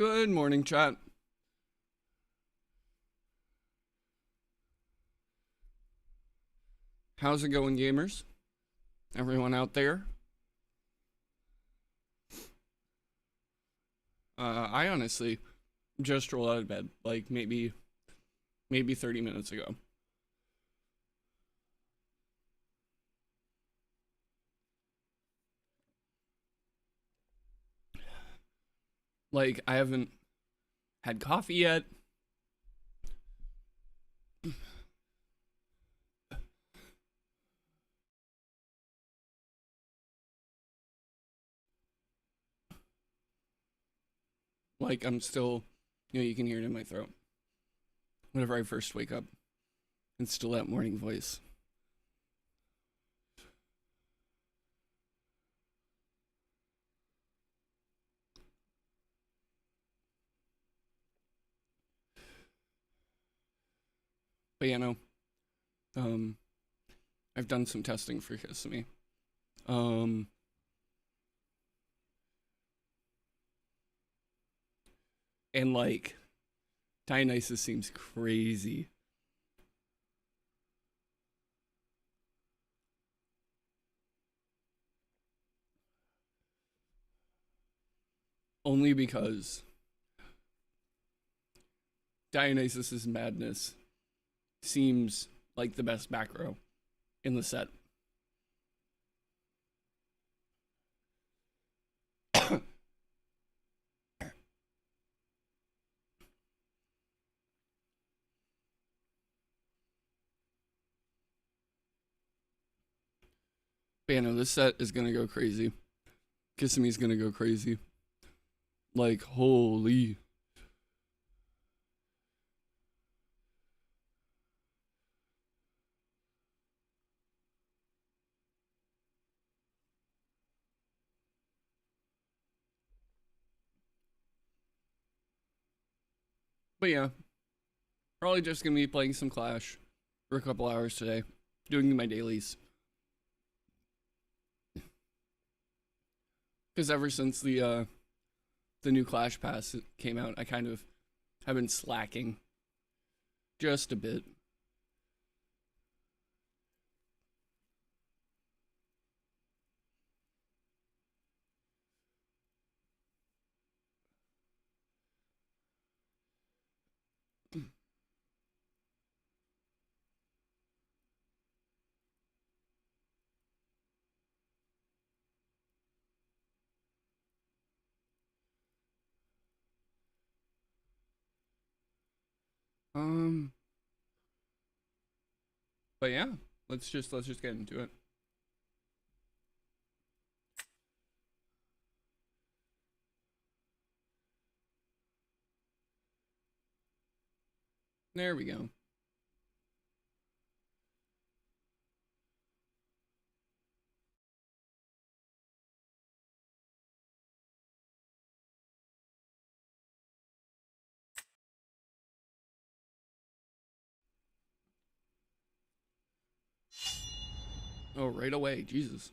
Good morning, chat. How's it going, gamers? Everyone out there? I honestly just rolled out of bed, like maybe 30 minutes ago. Like, I haven't had coffee yet. Like, I'm still, you can hear it in my throat. Whenever I first wake up, it's still that morning voice. But um, I've done some testing for Kissimmee. Um, and like, Dionysus seems crazy. Only because Dionysus's madness seems like the best back row in the set. Bano, this set is gonna go crazy. Kissimmee's gonna go crazy. Like, holy. But yeah, probably just gonna be playing some Clash for a couple hours today, doing my dailies. Because ever since the new Clash Pass came out, I kind of have been slacking just a bit. Um, but yeah, let's just get into it. There we go. Oh, right away, Jesus.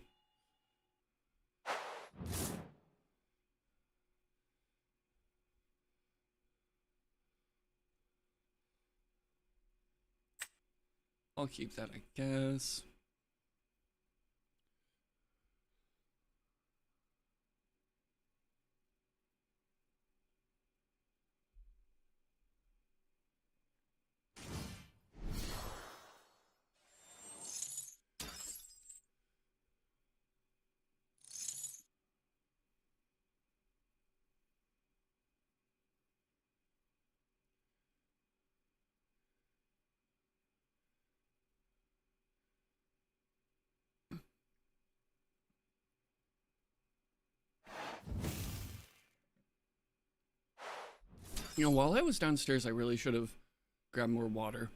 I'll keep that, I guess. While I was downstairs, I really should have grabbed more water.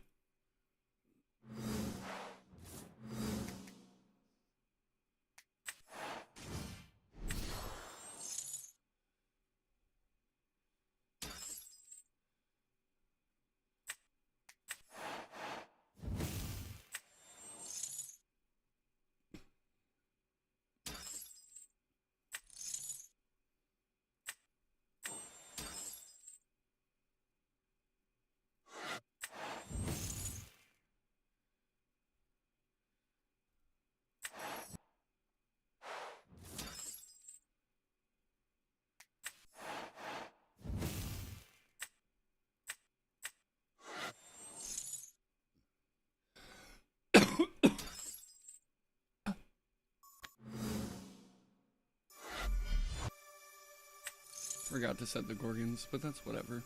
Forgot to set the Gorgons, but that's whatever.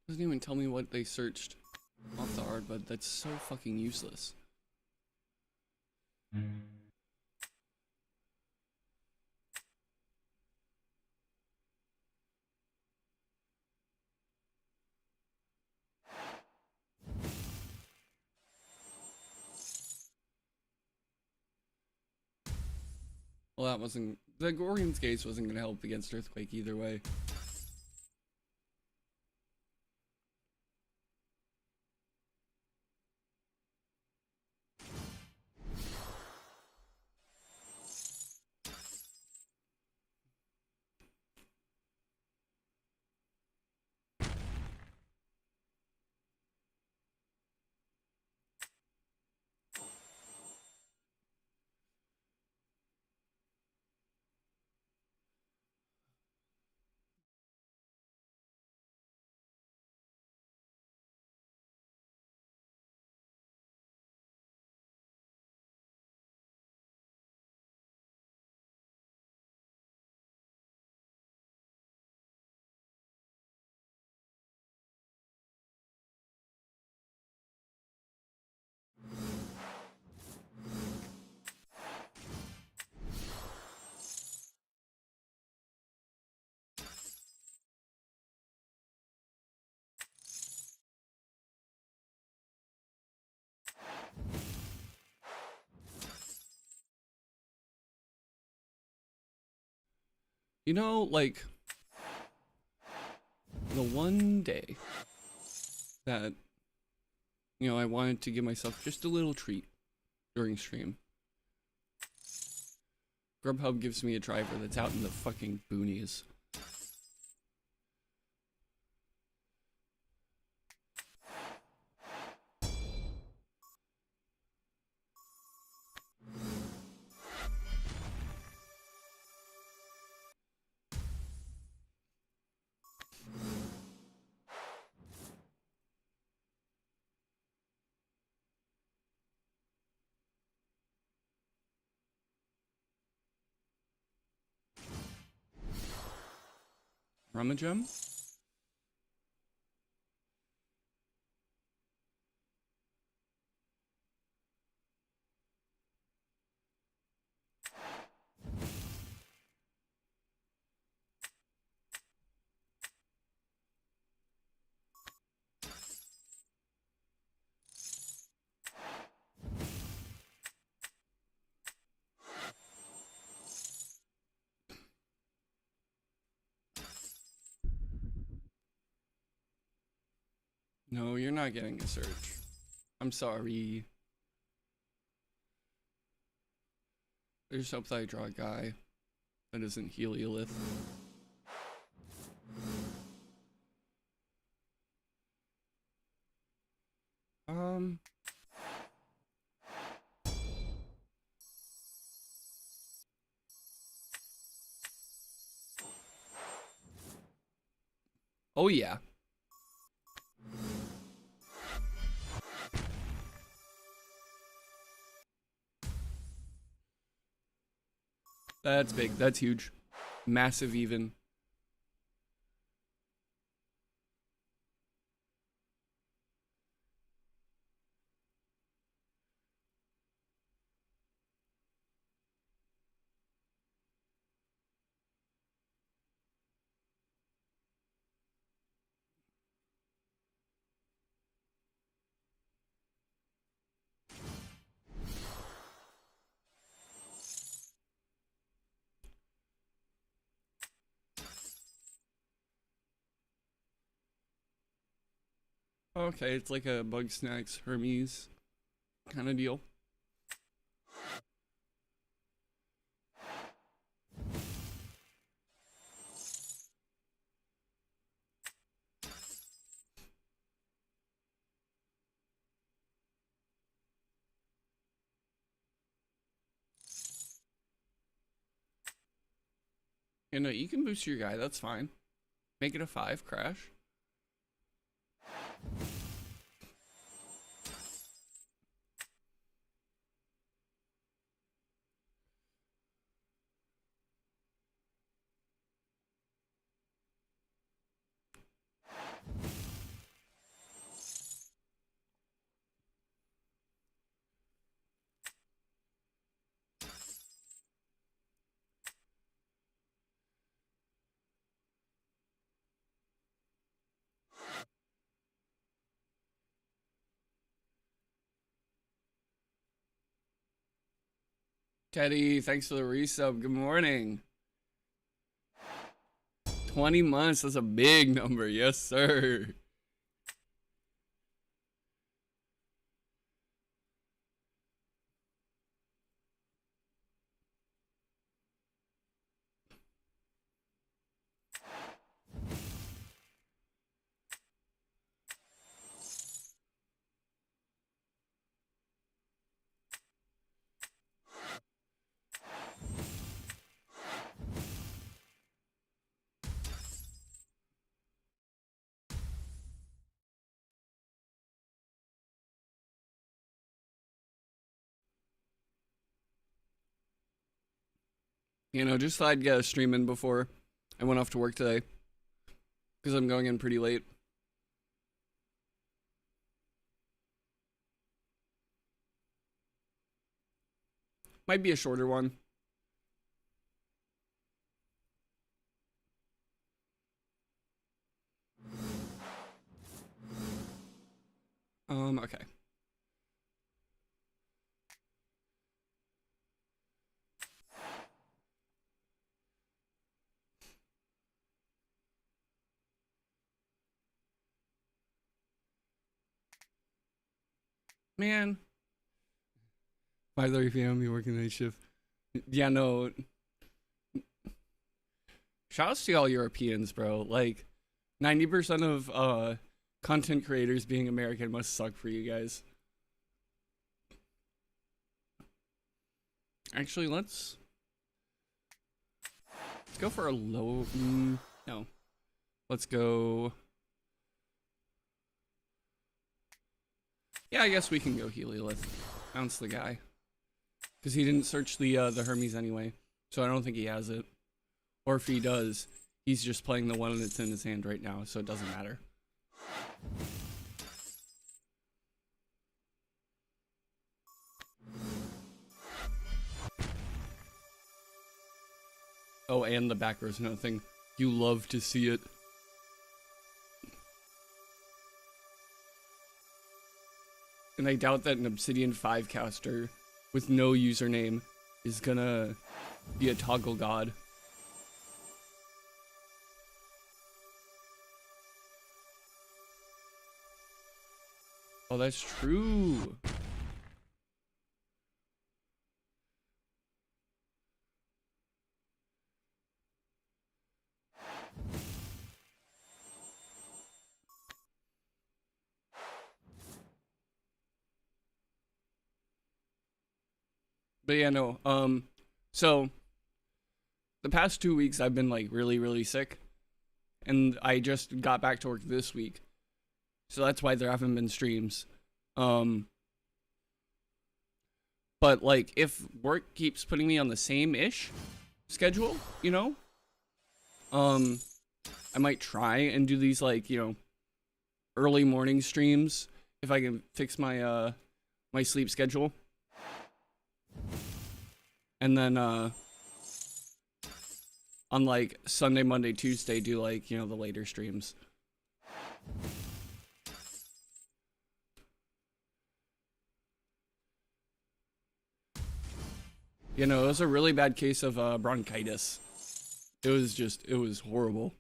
Doesn't even tell me what they searched off the art, but that's so fucking useless. Well, that wasn't... The Gorgon's Gaze wasn't going to help against Earthquake either way. You know, like, the one day that, you know, I wanted to give myself just a little treat during stream. Grubhub gives me a driver that's out in the fucking boonies. Rummagem? No, you're not getting a search. I'm sorry. I just hope that I draw a guy that isn't Heliolith. Oh yeah. That's big. That's huge. Massive even. Okay, it's like a Bug Snacks Hermes kind of deal. You know, you can boost your guy. That's fine. Make it a 5 crash. Teddy, thanks for the resub. Good morning. 20 months, that's a big number. Yes, sir. You know, just thought I'd get a stream in before I went off to work today. Because I'm going in pretty late. Might be a shorter one. Okay. Man. 5:30 p.m. You working night shift. Yeah, no. Shoutouts to all Europeans, bro. Like, 90% of content creators being American must suck for you guys. Actually, let's go for a low. No. Let's go. Yeah, I guess we can go Heliolith. Bounce the guy. Because he didn't search the Hermes anyway. So I don't think he has it. Or if he does, he's just playing the one that's in his hand right now, so it doesn't matter. Oh, and the back row's another thing. You love to see it. And I doubt that an Obsidian 5 caster with no username is gonna be a toggle god. Oh, that's true. But yeah, no. So the past 2 weeks I've been like really sick, and I just got back to work this week, so that's why there haven't been streams. But like if work keeps putting me on the same-ish schedule, you know, I might try and do these like, you know, early morning streams if I can fix my my sleep schedule. And then on like Sunday, Monday, Tuesday do like, you know, the later streams. You know, it was a really bad case of bronchitis. It was horrible.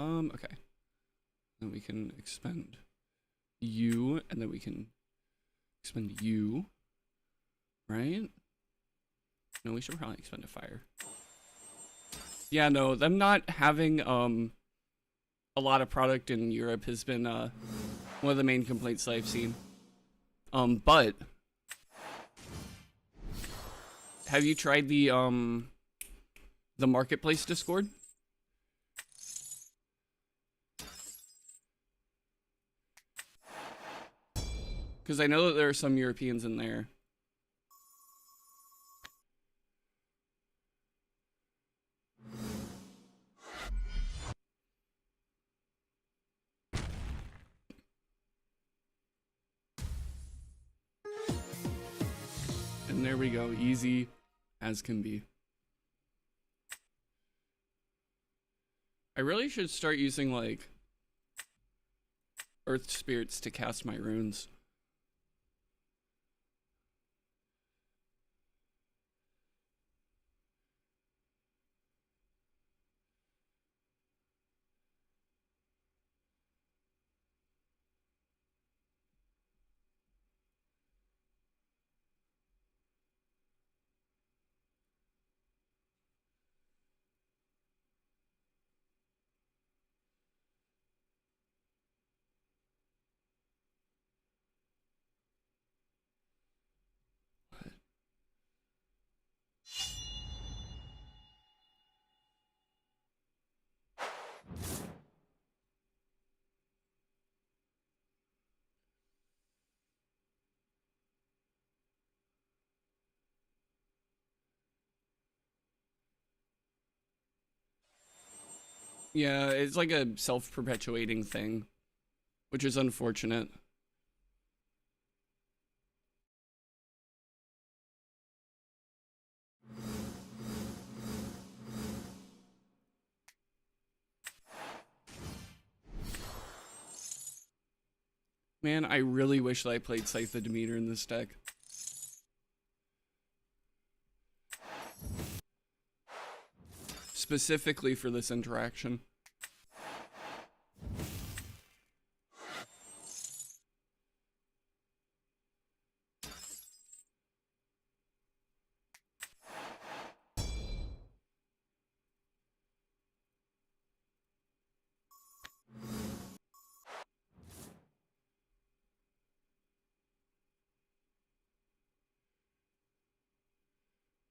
Okay. Then we can expend you, and then we can expend you, right? No, we should probably expend a fire. Yeah, no, them not having a lot of product in Europe has been one of the main complaints that I've seen. But have you tried the marketplace Discord? Because I know that there are some Europeans in there. And there we go, easy as can be. I really should start using like earth spirits to cast my runes. Yeah, it's like a self-perpetuating thing, which is unfortunate. Man, I really wish that I played Scythe the Demeter in this deck. Specifically for this interaction.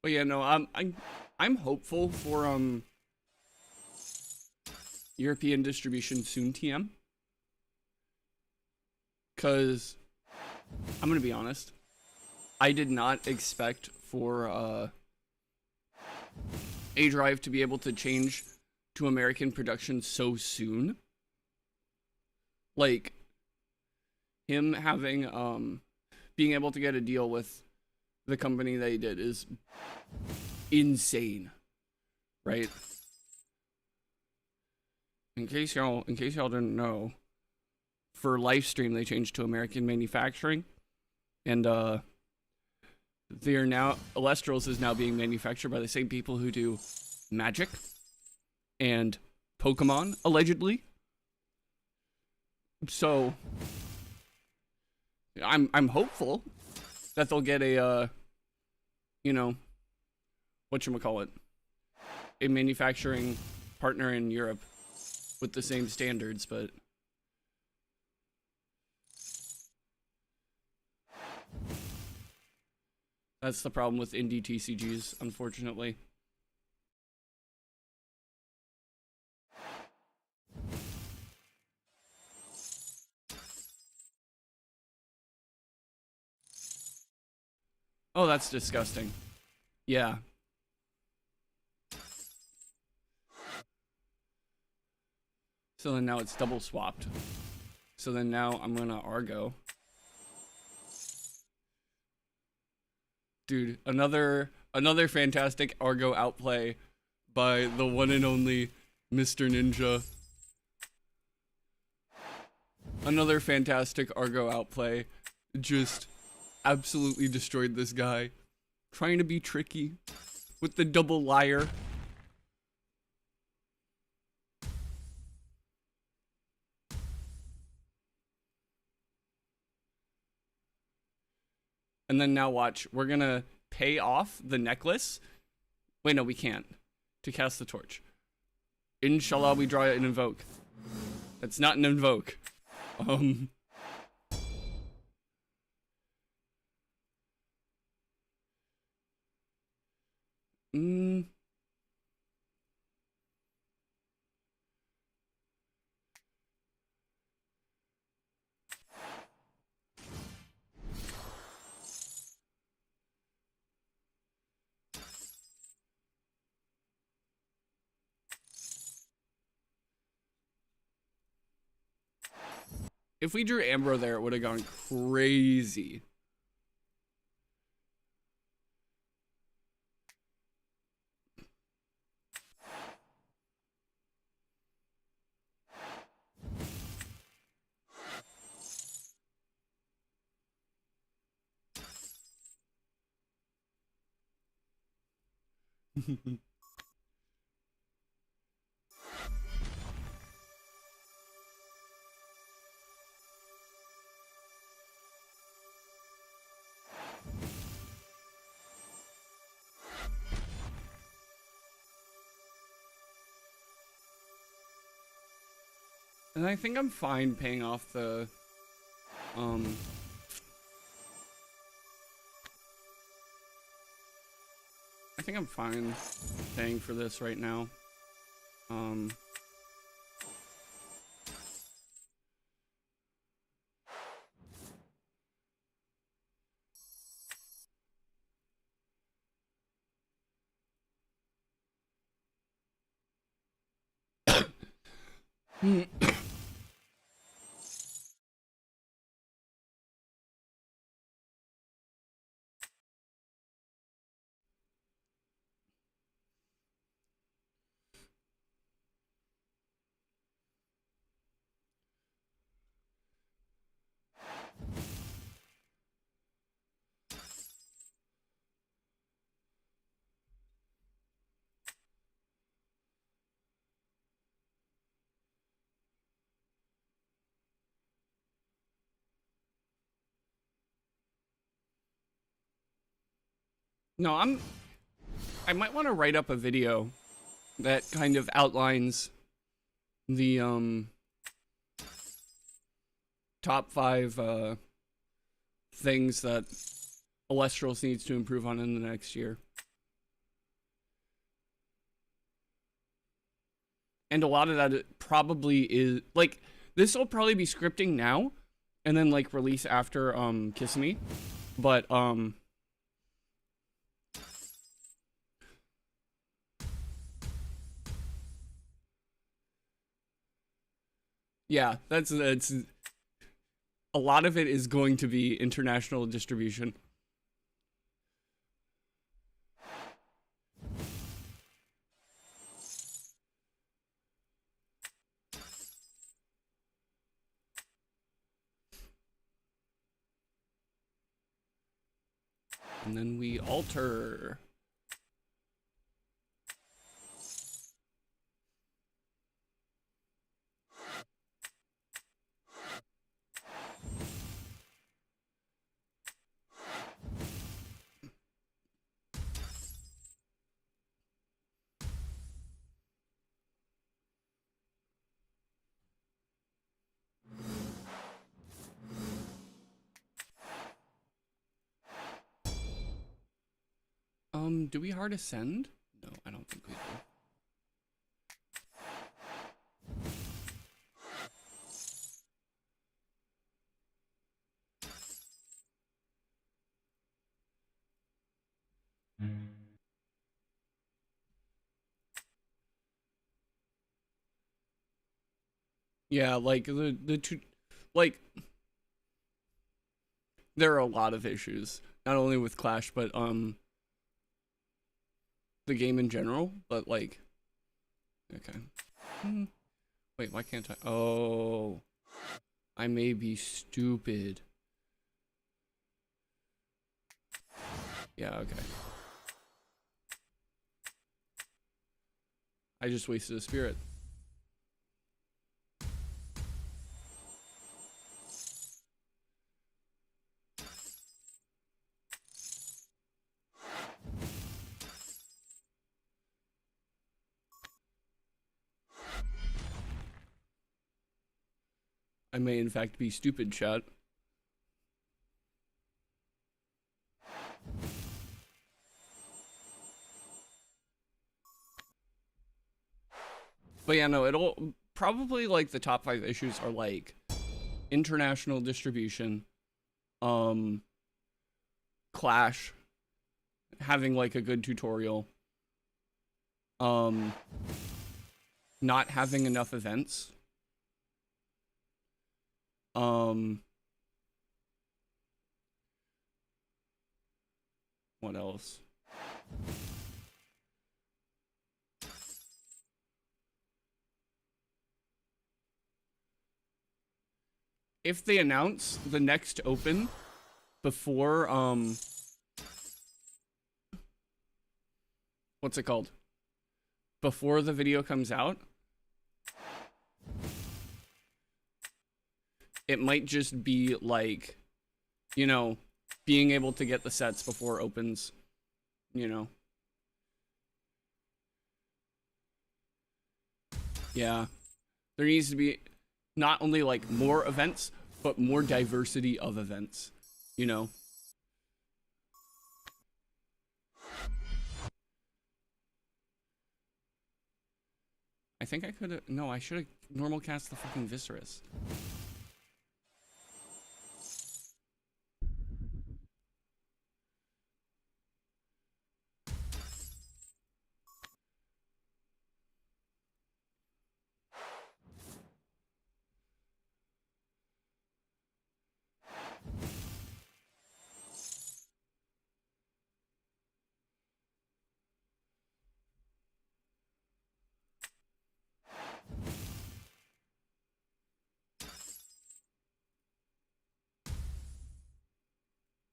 But yeah, no, I'm hopeful for European distribution soon, TM. Cause I'm gonna be honest, I did not expect for A Drive to be able to change to American production so soon. Like him having being able to get a deal with the company that he did is insane, right? In case y'all didn't know, for Livestream they changed to American manufacturing, and they are now Elestrals is now being manufactured by the same people who do Magic and Pokemon, allegedly. So I'm hopeful that they'll get a you know, whatchamacallit, a manufacturing partner in Europe with the same standards, but that's the problem with indie TCGs, unfortunately. Oh, that's disgusting. Yeah. So then now it's double swapped. So then now I'm gonna Argo. Dude, another fantastic Argo outplay by the one and only Mr. Ninja. Another fantastic Argo outplay. Just absolutely destroyed this guy. Trying to be tricky with the double liar. And then now watch, we're gonna pay off the necklace. Wait, no, we can't. To cast the torch. Inshallah, we draw an invoke. That's not an invoke. Mm. If we drew Ambro there, it would have gone crazy. And I think I'm fine paying off the, I think I'm fine paying for this right now. No, I might want to write up a video that kind of outlines the, top 5, things that Illustrials needs to improve on in the next year. And a lot of that probably is, like, this will probably be scripting now, and then, like, release after, Kissimmee. But, yeah, that's a lot of it is going to be international distribution. And then we alter. Do we hard ascend? No, I don't think we do. Yeah, like the two, like there are a lot of issues, not only with Clash, but the game in general. But like, okay. Wait, why can't I? Oh, I may be stupid. Yeah, okay. I just wasted a spirit. I may in fact be stupid, chat. But yeah, no, it'll probably like the top 5 issues are like international distribution, Clash, having like a good tutorial, not having enough events, what else? If they announce the next open before, what's it called? Before the video comes out, it might just be like, you know, being able to get the sets before it opens, you know. Yeah. There needs to be not only like more events, but more diversity of events, you know. I think I could have, no, I should have normal cast the fucking Viscerus.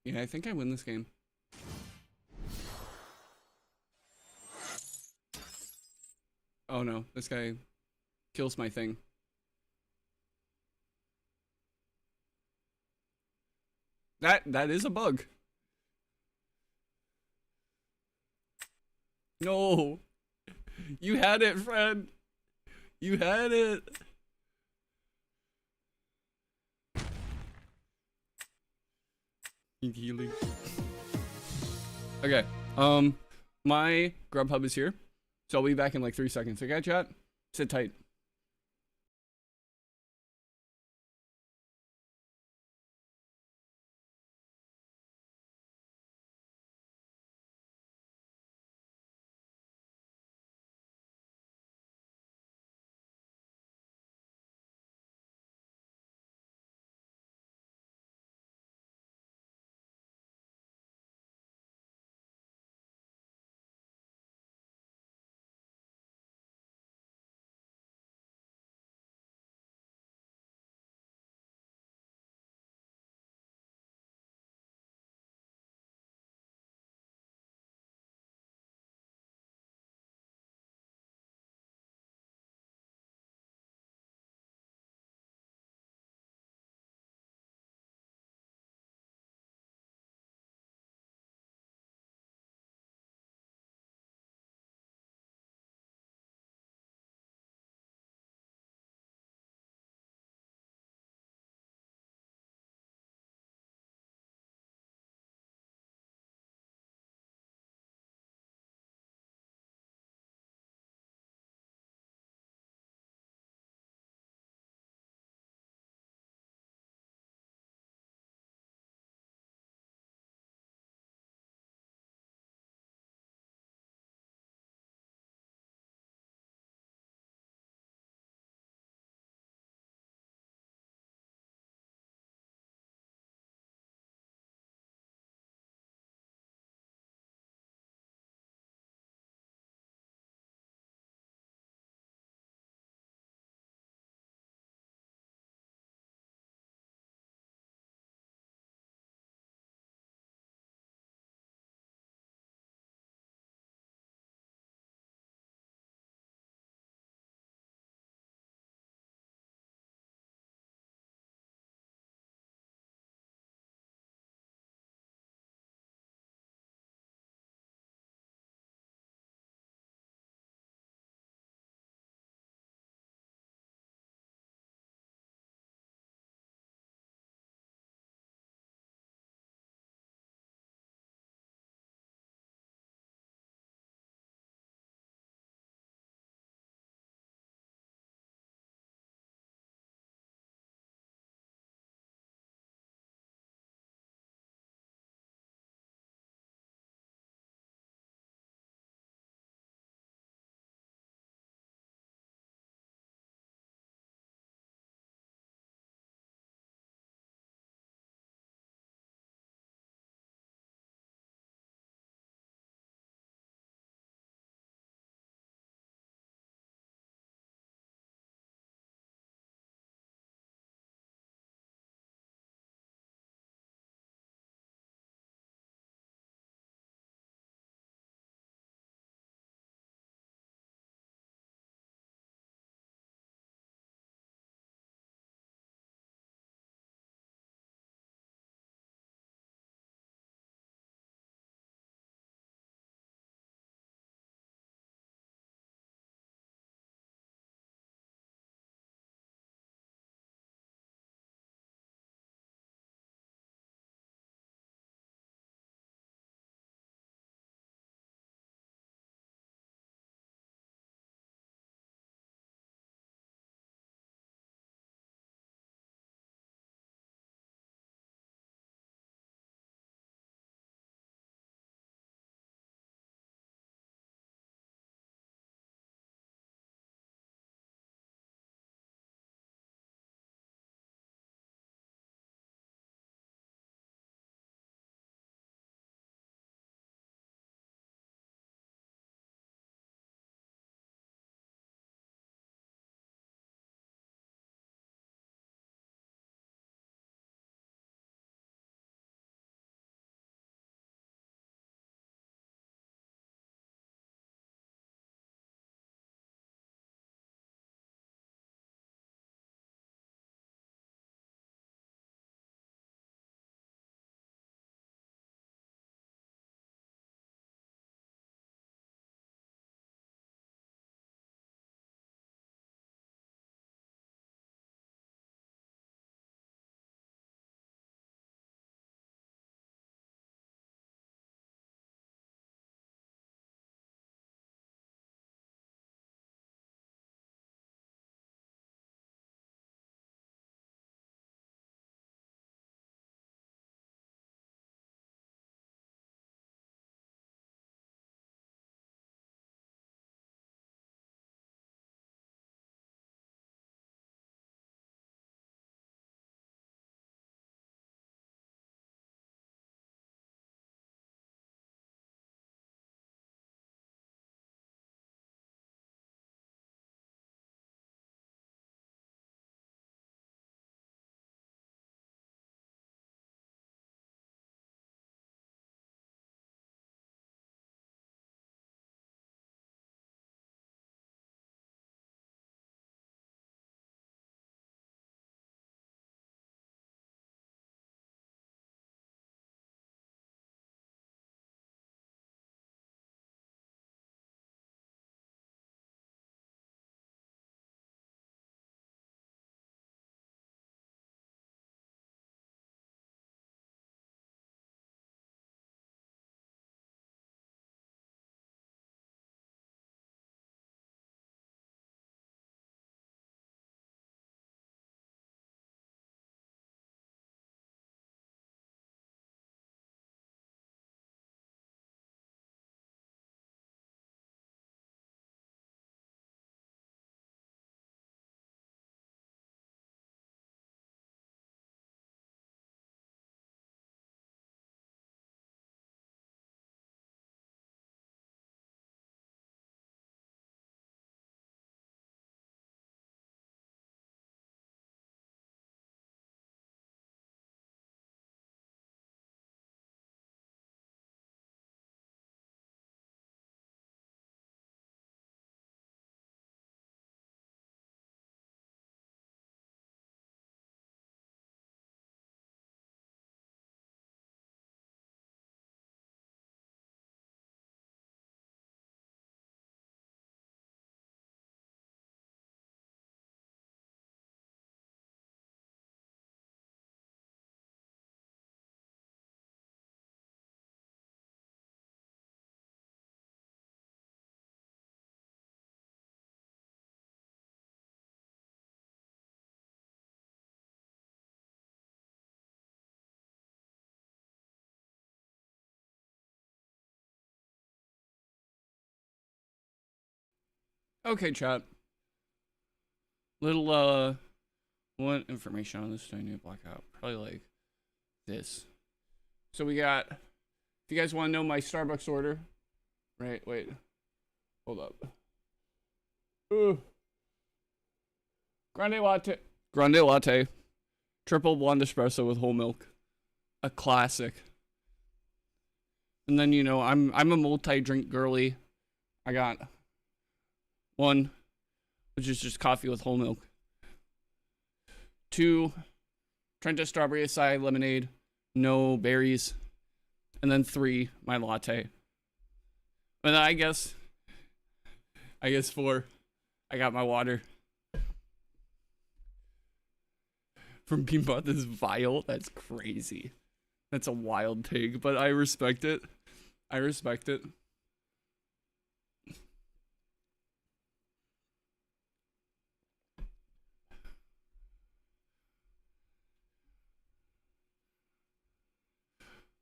Yeah, I think I win this game. Oh no, this guy kills my thing. That is a bug. No. You had it, friend. You had it. Need healing. Okay. My Grubhub is here. So I'll be back in like 3 seconds. Okay, chat? Sit tight. Okay, chat. Little what information on this do I need to black out? Probably like this. So we got, if you guys want to know my Starbucks order, right? Wait, hold up. Ooh. Grande latte, triple blonde espresso with whole milk, a classic. And then I'm a multi-drink girly. I got one, which is just coffee with whole milk. 2, Trenta strawberry acai lemonade, no berries. And then 3, my latte. And then I guess 4, I got my water. From being bought this vial, that's crazy. That's a wild take, but I respect it. I respect it.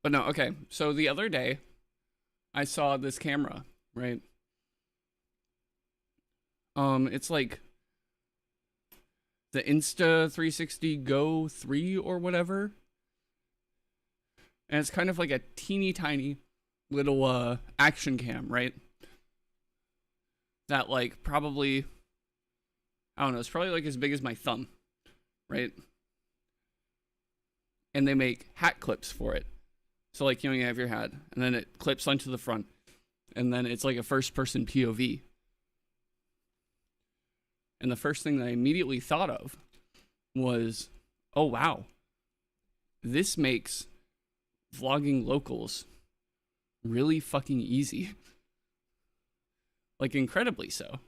But no, okay. So the other day, I saw this camera, right? It's like the Insta360 Go 3 or whatever. And it's kind of like a teeny tiny little action cam, right? That like probably, I don't know, it's probably like as big as my thumb, right? And they make hat clips for it. So like, you have your hat and then it clips onto the front and then it's like a first person POV. And the first thing that I immediately thought of was, oh wow, this makes vlogging locals really fucking easy. Like incredibly so.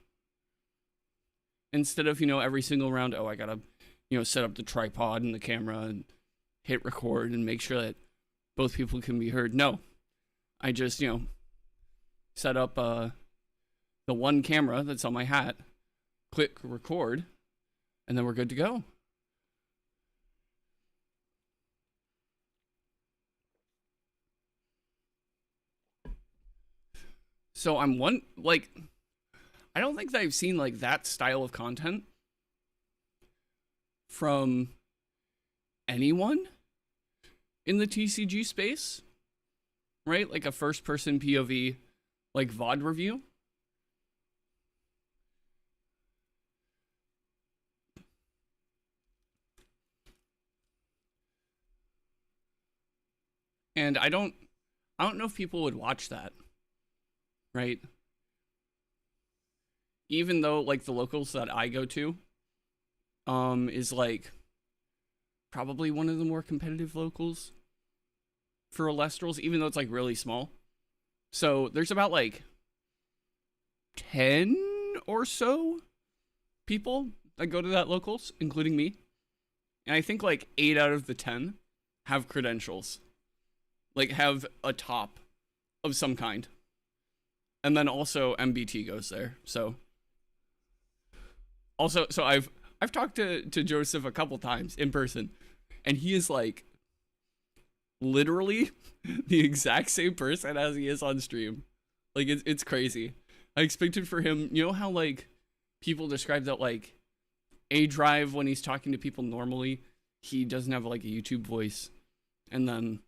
Instead of, every single round, oh, I gotta, set up the tripod and the camera and hit record and make sure that both people can be heard. No, I just, set up the one camera that's on my hat, click record, and then we're good to go. So I don't think that I've seen like that style of content from anyone in the TCG space, right? Like a first person POV, like VOD review. And I don't know if people would watch that, right? Even though like the locals that I go to is like probably one of the more competitive locals for Alestrals, even though it's like really small. So there's about like 10 or so people that go to that locals, including me. And I think like 8 out of the 10 have credentials. Like have a top of some kind. And then also MBT goes there. So I've talked to Joseph a couple times in person, and he is like literally the exact same person as he is on stream. Like it's crazy. I expected for him, how like people describe that like A Drive when he's talking to people normally, he doesn't have like a YouTube voice, and then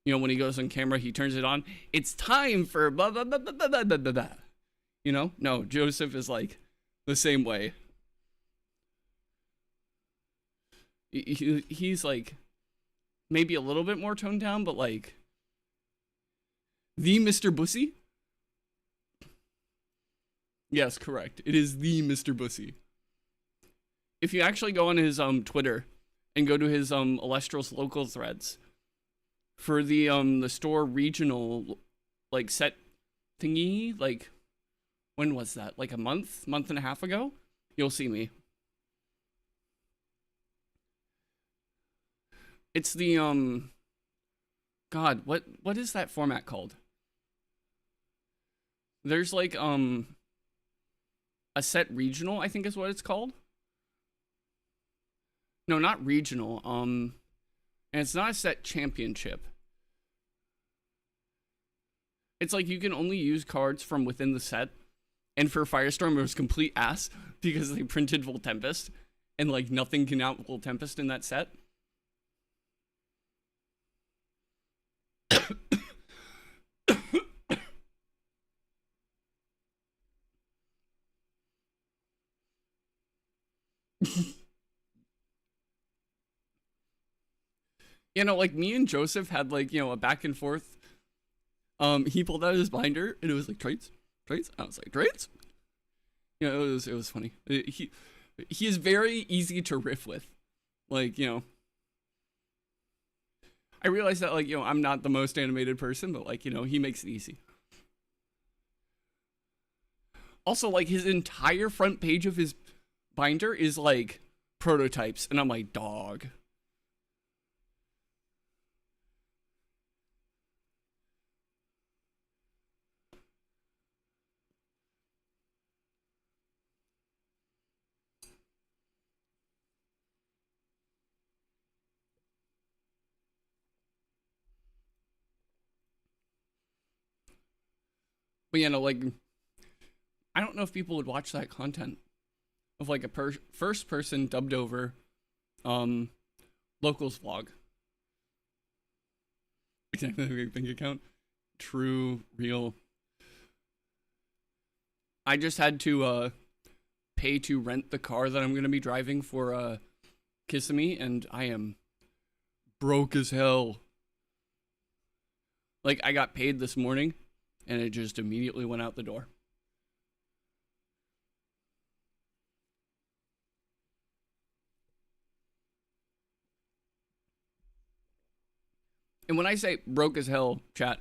when he goes on camera, he turns it on. It's time for blah blah blah blah blah blah blah blah. No, Joseph is like the same way. He's like maybe a little bit more toned down, but like the Mr. Bussy. Yes, correct. It is the Mr. Bussy. If you actually go on his Twitter and go to his Alestrals local threads for the store regional like set thingy, like when was that? Like a month and a half ago? You'll see me. It's the God, what is that format called? There's like a set regional, I think is what it's called. No, not regional. And it's not a set championship. It's like you can only use cards from within the set, And for Firestorm, it was complete ass because they printed Full Tempest, and like nothing can out Full Tempest in that set. You know, like me and Joseph had like, you know, a back and forth. He pulled out his binder and it was like traits. I was like, traits? You know, it was funny. He is very easy to riff with. Like, you know, I realize that, like, you know, I'm not the most animated person, but like, you know, he makes it easy. Also, like, his entire front page of his binder is like prototypes, and I'm like, dog. But you know, like, I don't know if people would watch that content of like a first person dubbed over locals vlog. Exactly, bank account. True, real. I just had to pay to rent the car that I'm gonna be driving for Kissimmee, and I am broke as hell. Like, I got paid this morning, and it just immediately went out the door. And when I say broke as hell, chat,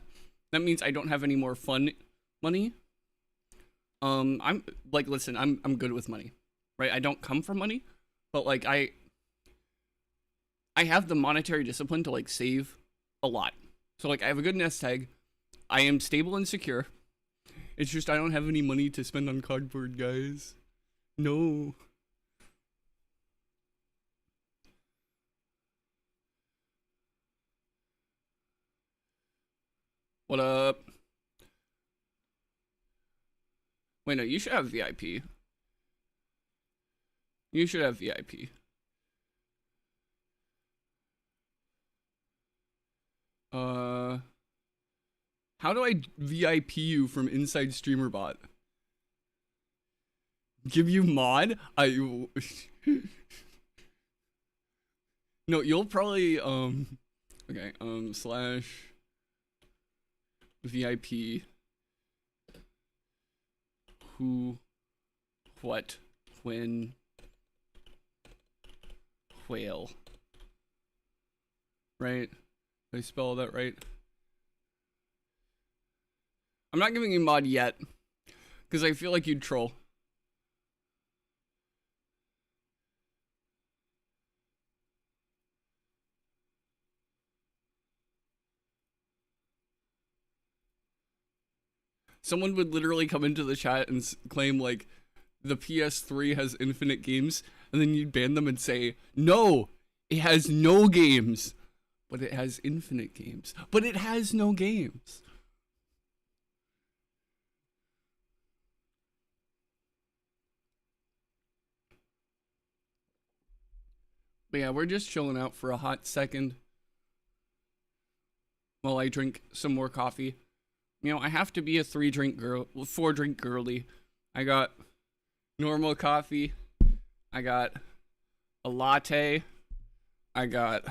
that means I don't have any more fun money. I'm like, listen, I'm good with money, right? I don't come from money, but like I have the monetary discipline to like save a lot. So like I have a good nest egg. I am stable and secure. It's just I don't have any money to spend on cardboard, guys. No. What up? Wait, no, you should have VIP. You should have VIP. How do I VIP you from inside StreamerBot? Give you mod? No, you'll probably okay, slash VIP who what when whale. Right? Did I spell that right? I'm not giving you mod yet, because I feel like you'd troll. Someone would literally come into the chat and claim, like, the PS3 has infinite games, and then you'd ban them and say, no, it has no games, but it has infinite games. But it has no games. But yeah, we're just chilling out for a hot second while I drink some more coffee. You know, I have to be a 4-drink girly. I got normal coffee. I got a latte. I got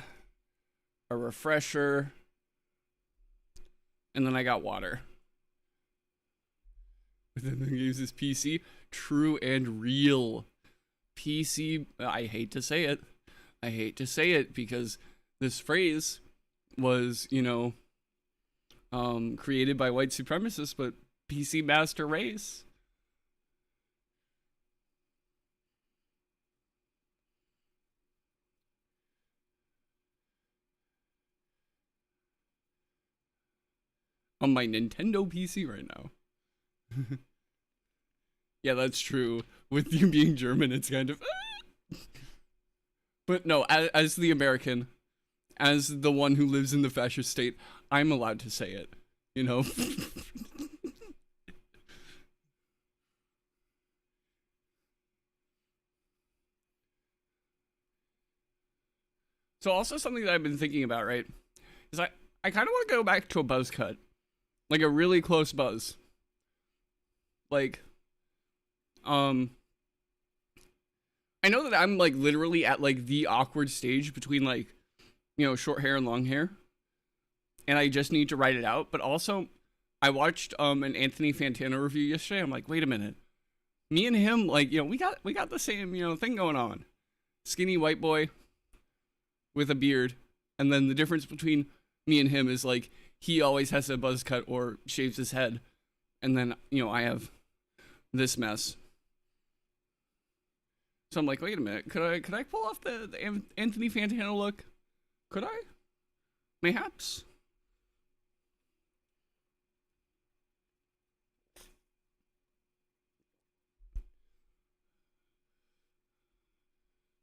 a refresher. And then I got water. But then the games is PC. True and real. PC, I hate to say it. I hate to say it because this phrase was, you know, created by white supremacists, but PC master race. On my Nintendo PC right now. Yeah, that's true. With you being German, it's kind of... But no, as the American, as the one who lives in the fascist state, I'm allowed to say it, you know? So also something that I've been thinking about, right, is I kind of want to go back to a buzz cut, like a really close buzz. Like, um, I know that I'm like literally at like the awkward stage between like, short hair and long hair, and I just need to write it out. But also, I watched an Anthony Fantano review yesterday. I'm like, wait a minute, me and him, like, we got the same thing going on. Skinny white boy with a beard, and then the difference between me and him is like he always has a buzz cut or shaves his head, and then I have this mess. So I'm like, wait a minute, could I pull off the Anthony Fantano look? Could I? Mayhaps.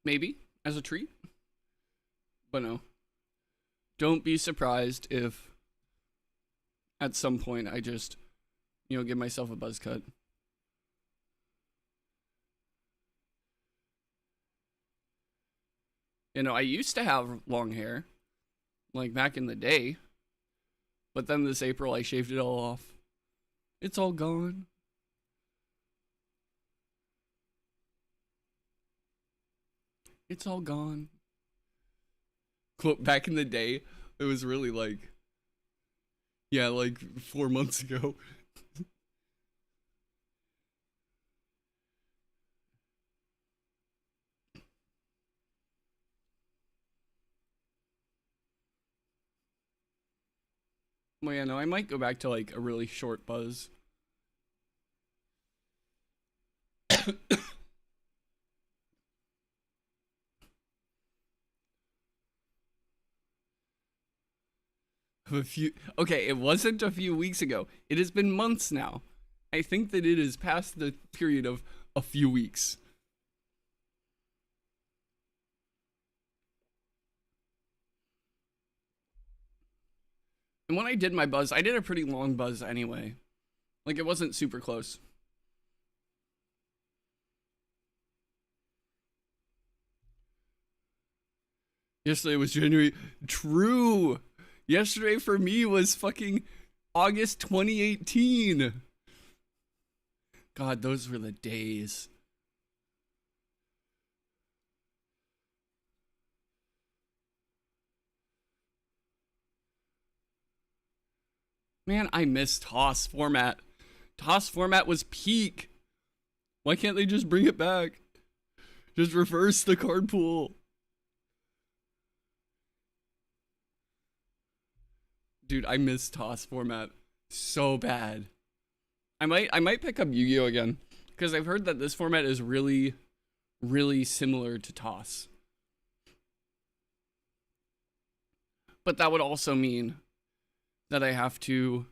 Maybe as a treat, but no. Don't be surprised if at some point I just give myself a buzz cut. I used to have long hair, like back in the day, but then this April I shaved it all off. It's all gone. It's all gone. Quote, back in the day, it was really like, yeah, like 4 months ago. Well, yeah, no, I might go back to like a really short buzz. Okay, it wasn't a few weeks ago. It has been months now. I think that it is past the period of a few weeks. And when I did my buzz, I did a pretty long buzz anyway. Like, it wasn't super close. Yesterday was January. True. Yesterday for me was fucking August 2018. God, those were the days. Man, I miss TOS format. TOS format was peak. Why can't they just bring it back? Just reverse the card pool. Dude, I miss TOS format so bad. I might pick up Yu-Gi-Oh again because I've heard that this format is really, really similar to TOS. But that would also mean that I have to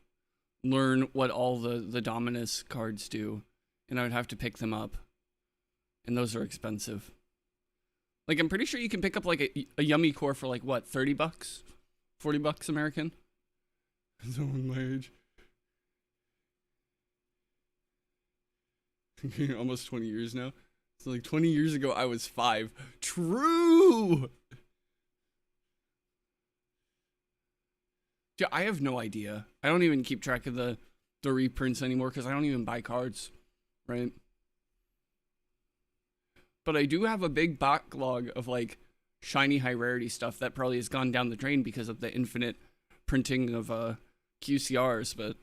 learn what all the Dominus cards do, and I would have to pick them up, and those are expensive. Like, I'm pretty sure you can pick up like a Yummy Core for like what, $30, $40 American. Someone my age. Almost 20 years now. So like 20 years ago, I was 5. True. Yeah, I have no idea. I don't even keep track of the reprints anymore because I don't even buy cards, right? But I do have a big backlog of like shiny high rarity stuff that probably has gone down the drain because of the infinite printing of QCRs. But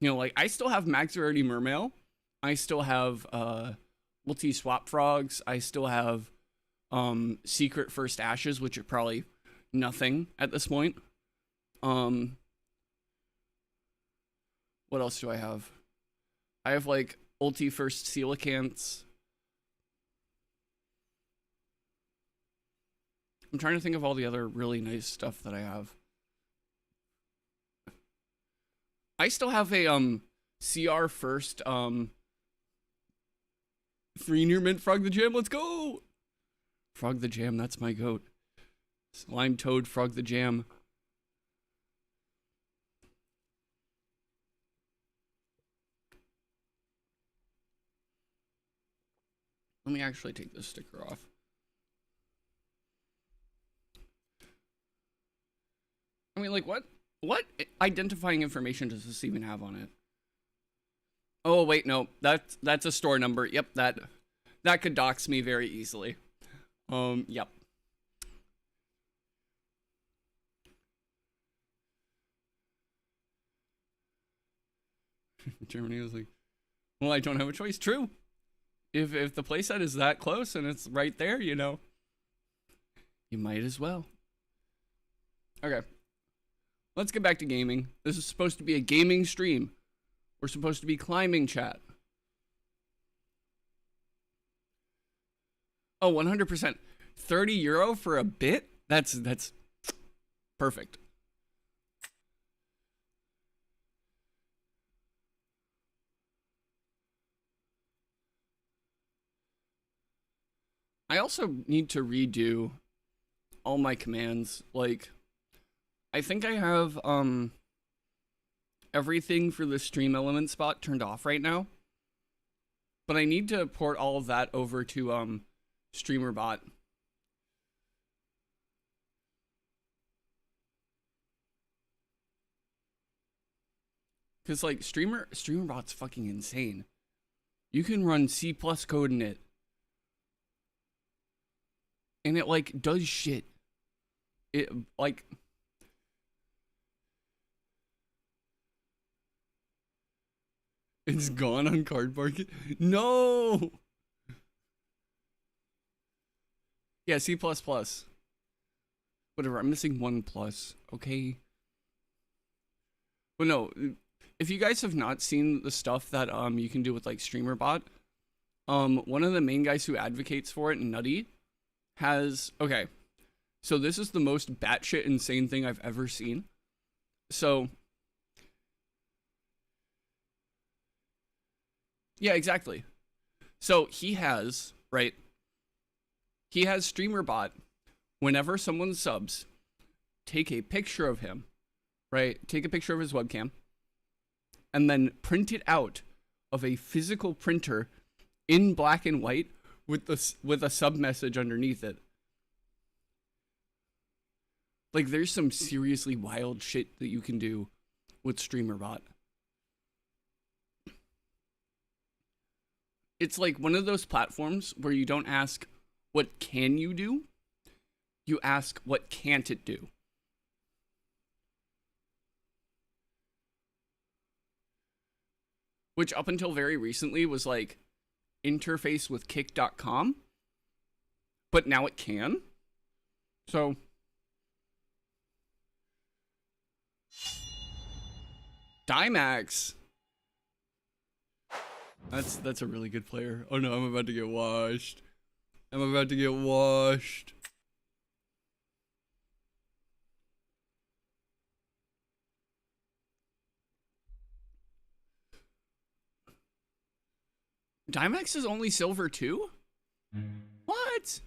like I still have max rarity Mermail. I still have multi swap frogs. I still have secret first ashes, which are probably nothing at this point. What else do I have? I have like ulti first coelacanths. I'm trying to think of all the other really nice stuff that I have. I still have a CR first free near mint Frog the Jam. Let's go. Frog the Jam, that's my goat. Slime Toad Frog the Jam. Let me actually take this sticker off. I mean, like, what identifying information does this even have on it? Oh wait, no, that's a store number. Yep, that could dox me very easily. Yep. Germany was like, well, I don't have a choice. True. If the playset is that close and it's right there, you know, you might as well. Okay. Let's get back to gaming. This is supposed to be a gaming stream. We're supposed to be climbing chat. Oh, 100%. 30 euro for a bit? That's perfect. I also need to redo all my commands. Like, I think I have everything for the stream element spot turned off right now. But I need to port all of that over to StreamerBot. Cause like StreamerBot's fucking insane. You can run C+ code in it. And it like does shit. It like it's gone on Card Market. No. Yeah, C++. Whatever. I'm missing one plus. Okay. But no, if you guys have not seen the stuff that you can do with like StreamerBot, one of the main guys who advocates for it, Nutty, has okay. So this is the most batshit insane thing I've ever seen. So yeah, exactly. So he has, right? He has StreamerBot. Whenever someone subs, take a picture of him, right? Take a picture of his webcam, and then print it out of a physical printer in black and white with a sub message underneath it. Like, there's some seriously wild shit that you can do with StreamerBot. It's like one of those platforms where you don't ask, what can you do? You ask, what can't it do? Which up until very recently was like interface with kick.com, but now it can. So Dimax. That's a really good player. Oh no, I'm about to get washed. I'm about to get washed. Dimax is only silver too? What?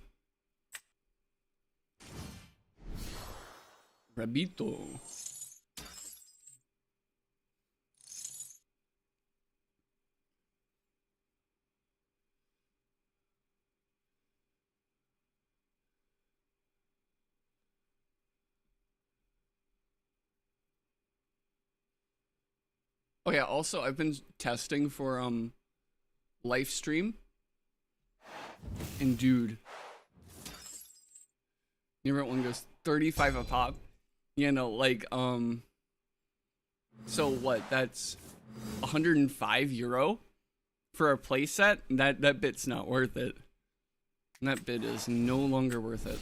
Rabito. Oh yeah, also I've been testing for live stream. And dude, near one goes 35 a pop. You know, like so what? That's 105 euro for a playset. That bit's not worth it. That bit is no longer worth it.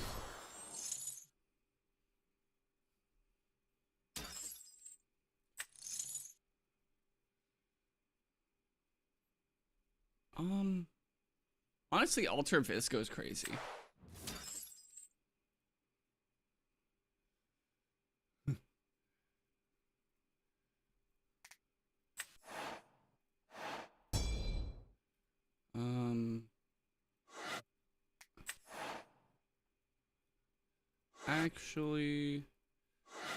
Honestly, Ultra Visco is crazy. Actually,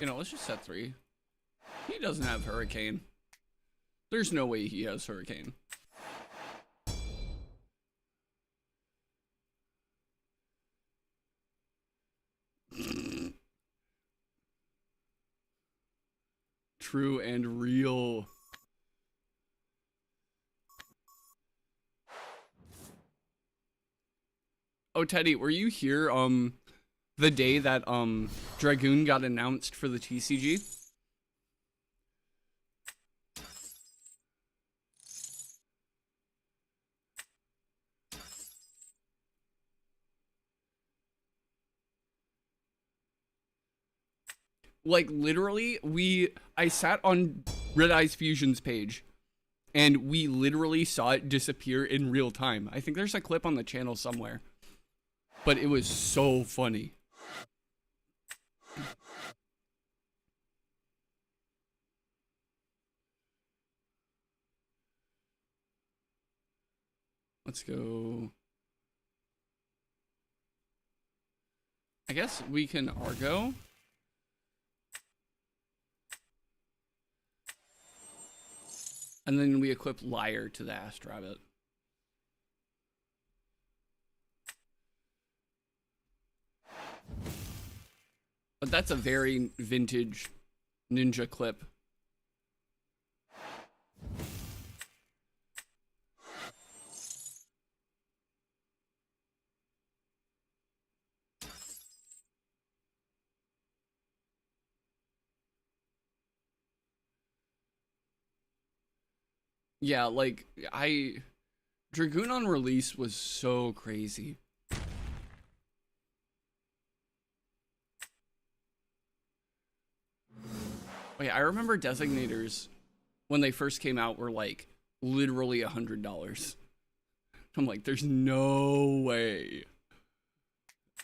you know, let's just set 3. He doesn't have Hurricane. There's no way he has Hurricane. true and real. Oh, Teddy, were you here the day that Dragoon got announced for the TCG? Like literally, I sat on Red Eyes Fusion's page and we literally saw it disappear in real time. I think there's a clip on the channel somewhere. But it was so funny. Let's go. I guess we can Argo. And then we equip Liar to the Ast Rabbit. But that's a very vintage ninja clip. Yeah, like, Dragoon on release was so crazy. Oh yeah, I remember designators when they first came out were like literally $100. I'm like, there's no way.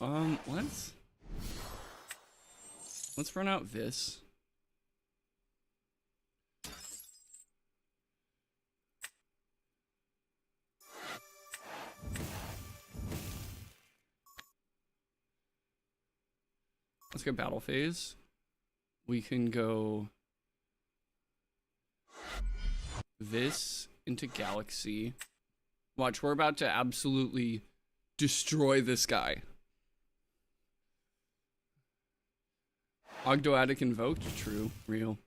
Let's run out this. Let's go battle phase. We can go this into Galaxy. Watch, we're about to absolutely destroy this guy. Ogdoadic invoked, true, real.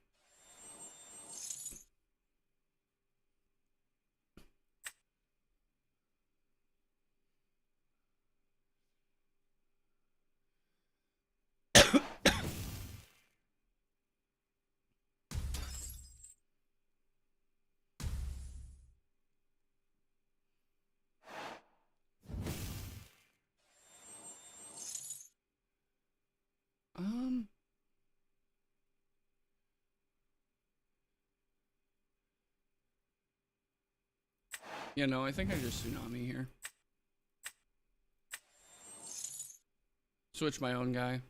Yeah, no, I think I just Tsunami here. Switch my own guy.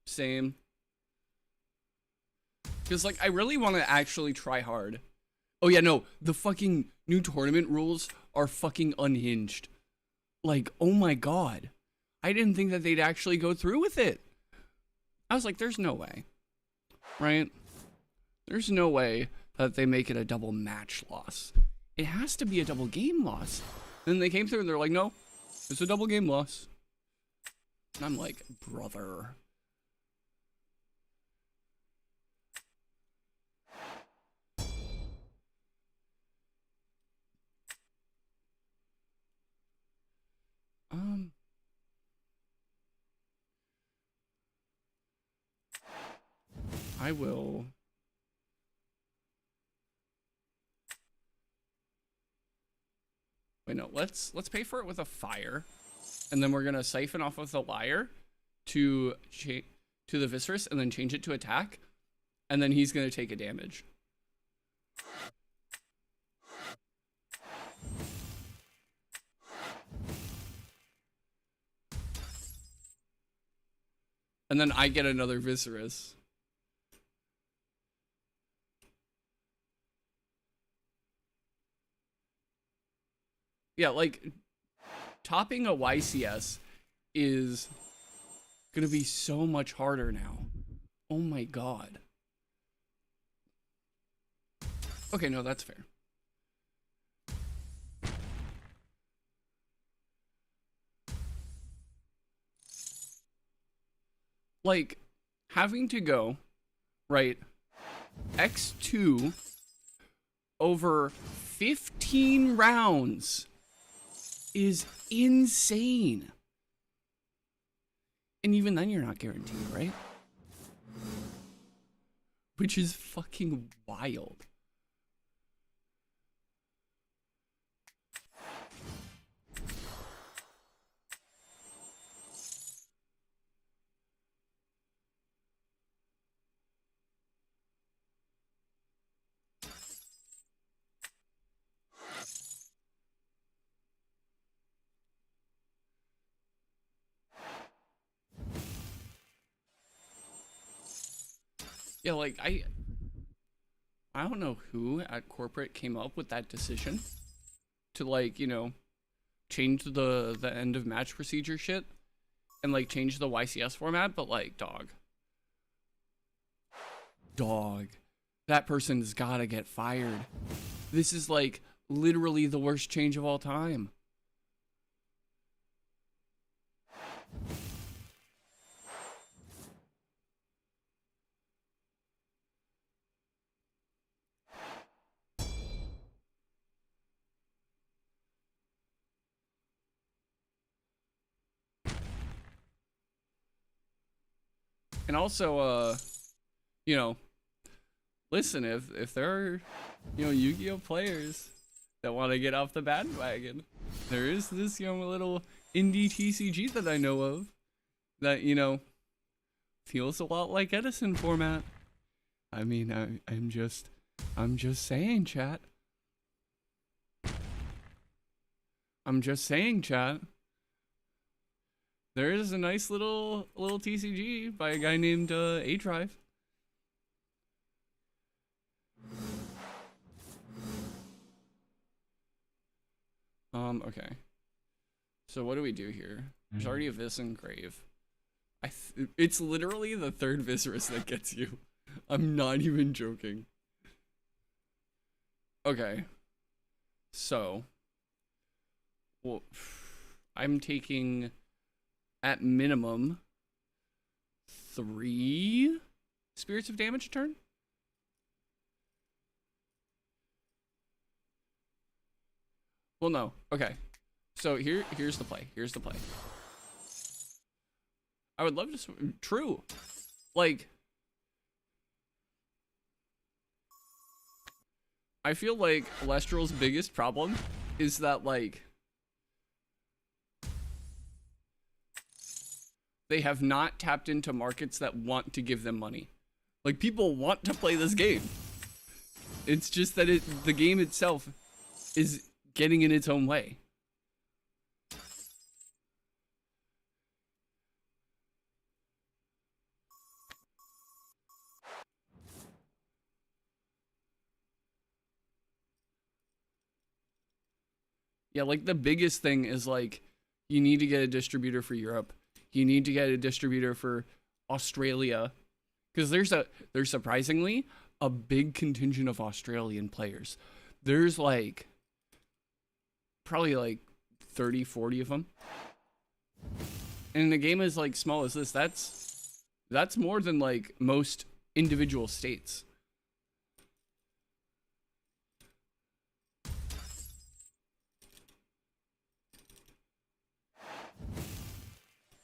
Same. Because, like, I really want to actually try hard. Oh, yeah, no. The fucking new tournament rules are fucking unhinged. Like, oh my god. I didn't think that they'd actually go through with it. I was like, there's no way. Right? There's no way that they make it a double match loss. It has to be a double game loss. Then they came through and they're like, no, it's a double game loss. And I'm like, brother. I will. Wait, no, let's pay for it with a fire. And then we're gonna siphon off with a liar to the Viscerus and then change it to attack. And then he's gonna take a damage. And then I get another Viscerus. Yeah, like, topping a YCS is gonna be so much harder now. Oh my god. Okay, no, that's fair. Like, having to go, right, X2 over 15 rounds is insane. And even then, you're not guaranteed, right? Which is fucking wild. Yeah, like I don't know who at corporate came up with that decision to, like, you know, change the end of match procedure shit and like change the YCS format, but like dog, that person's gotta get fired. This is like literally the worst change of all time. And also, you know, listen, if there are, you know, Yu-Gi-Oh players that want to get off the bandwagon, there is this, you know, little indie TCG that I know of that, you know, feels a lot like Edison format. I mean, I'm just saying, chat. I'm just saying, chat. There is a nice little TCG by a guy named A Drive. Okay. So what do we do here? There's already a Vis and Grave. It's literally the third Viserys that gets you. I'm not even joking. Okay. So, well, I'm taking at minimum 3 Spirits of Damage a turn. Well, no. Okay. So here's the play. Here's the play. I would love to true. Like, I feel like Lestral's biggest problem is that, like, they have not tapped into markets that want to give them money. Like, people want to play this game. It's just that the game itself is getting in its own way. Yeah, like the biggest thing is like you need to get a distributor for Europe. You need to get a distributor for Australia, because there's surprisingly a big contingent of Australian players. There's like probably like 30, 40 of them. And the game is like small as this. That's more than like most individual states.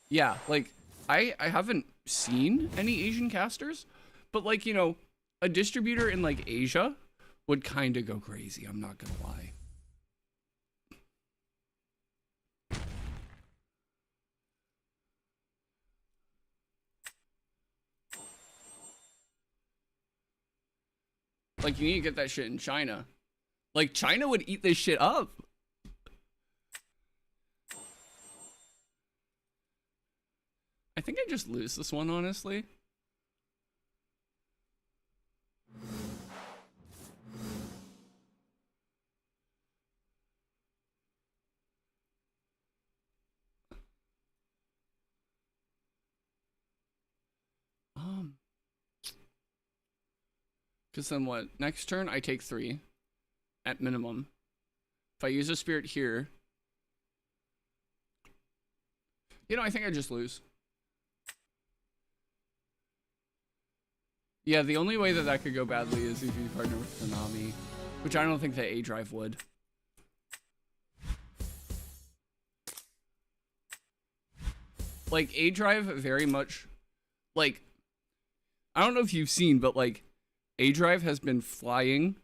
Yeah, like I haven't seen any Asian casters, but like, you know, a distributor in like Asia would kind of go crazy, I'm not gonna lie. Like, you need to get that shit in China. Like, China would eat this shit up. I think I just lose this one, honestly. Because then what? Next turn, I take 3 at minimum. If I use a spirit here, you know, I think I just lose. Yeah, the only way that that could go badly is if you partner with Konami, which I don't think that A-Drive would. Like, A-Drive very much, like, I don't know if you've seen, but like, A-Drive has been flying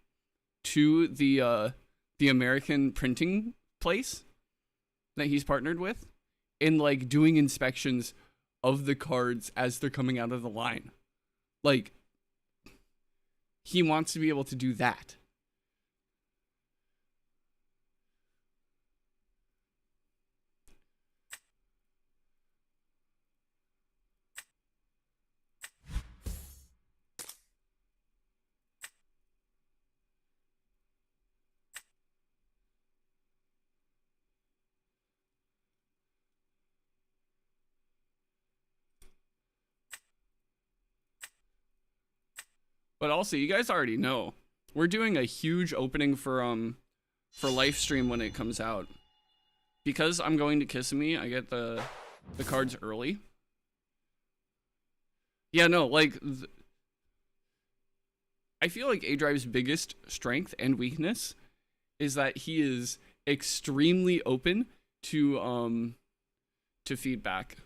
to the American printing place that he's partnered with, and like doing inspections of the cards as they're coming out of the line. Like, he wants to be able to do that. But also, you guys already know, we're doing a huge opening for Livestream when it comes out. Because I'm going to Kissimmee, I get the cards early. Yeah, no, like, I feel like A-Drive's biggest strength and weakness is that he is extremely open to feedback.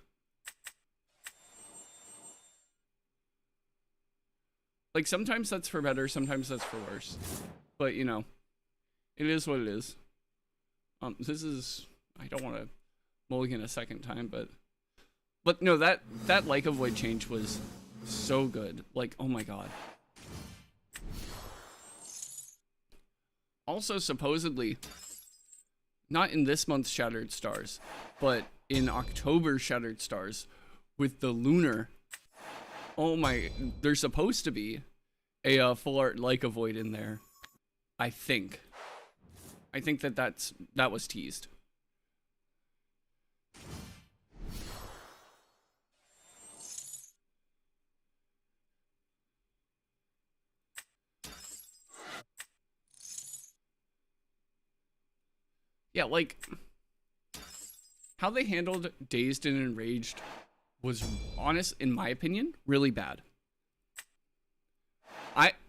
Like, sometimes that's for better, sometimes that's for worse. But, you know, it is what it is. This is, I don't want to mulligan a second time, but no, that like avoid change was so good. Like, oh my god. Also, supposedly, not in this month's Shattered Stars, but in October's Shattered Stars, with the Lunar, oh my, there's supposed to be a full art like avoid in there. I think that was teased. Yeah, like, how they handled Dazed and Enraged was, honest, in my opinion, really bad.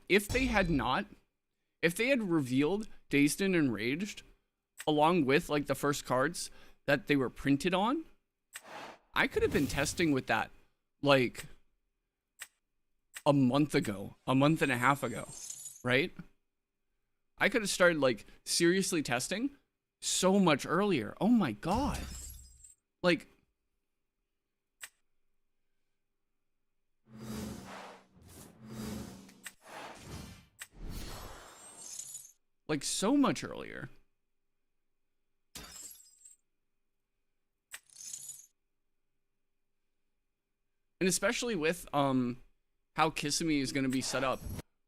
If they had revealed Dazed and Enraged along with like the first cards that they were printed on, I could have been testing with that like a month and a half ago, right? I could have started like seriously testing so much earlier. Oh my god. Like, so much earlier. And especially with how Kissimmee is going to be set up,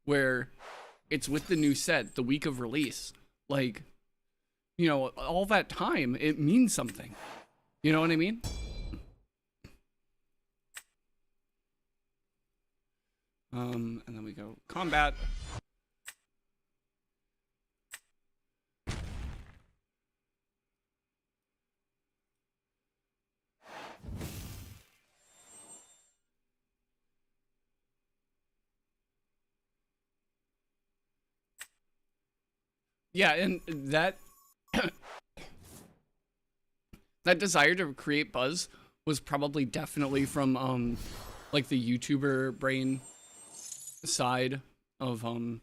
where it's with the new set the week of release. Like, you know, all that time, it means something. You know what I mean? And then we go combat. Yeah, and that that desire to create buzz was probably definitely from like the YouTuber brain side of you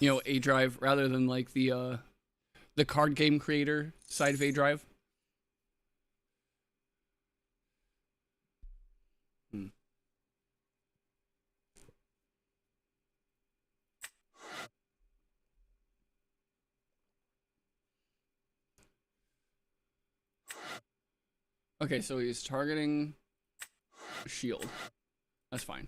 know, A-Drive, rather than like the card game creator side of A-Drive. Okay, so he's targeting shield. That's fine.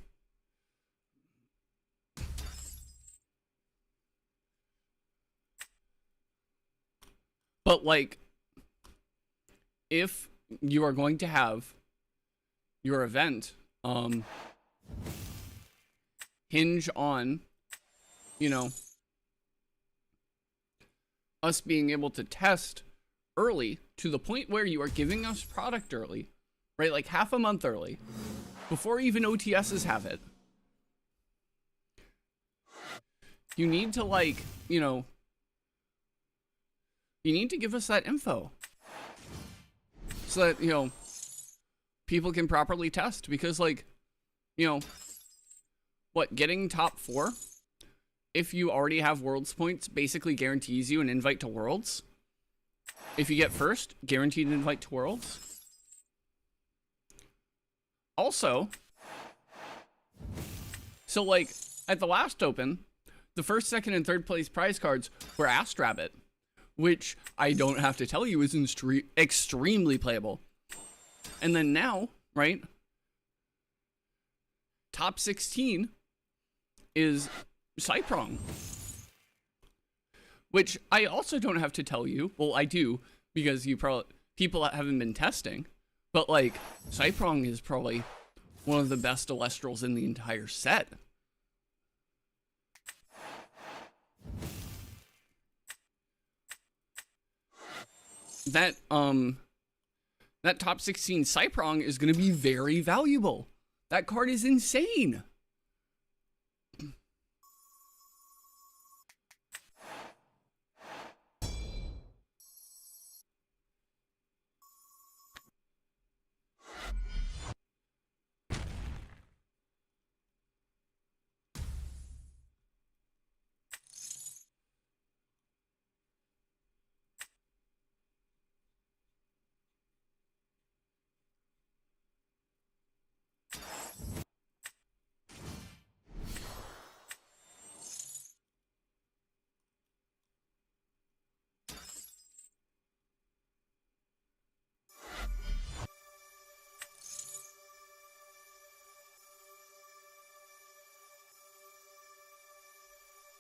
But like, if you are going to have your event hinge on, you know, us being able to test early to the point where you are giving us product early, right? Like half a month early, before even OTSs have it, you need to, like, you need to give us that info so that, people can properly test. Because, like, what, getting top 4, if you already have Worlds points, basically guarantees you an invite to Worlds. If you get first, guaranteed an invite to Worlds. Also, so, like, at the last Open, the first, second, and third place prize cards were Asked Rabbit, which I don't have to tell you is extremely playable. And then now, right, top 16 is Cyprong, which I also don't have to tell you. Well, I do, because people haven't been testing, but, like, Cyprong is probably one of the best Alestrals in the entire set. That top 16 Cyprong is going to be very valuable. That card is insane.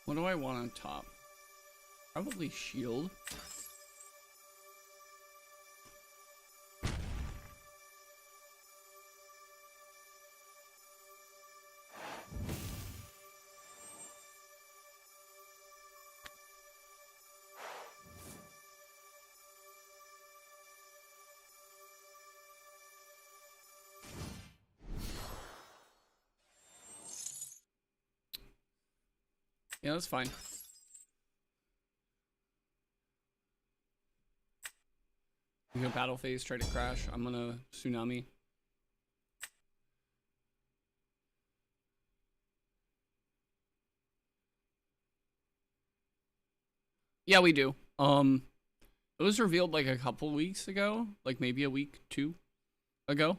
What do I want on top? Probably shield. Yeah, that's fine. You go battle phase, try to crash. I'm gonna tsunami. Yeah, we do. It was revealed like a couple weeks ago, like maybe a week, 2 ago.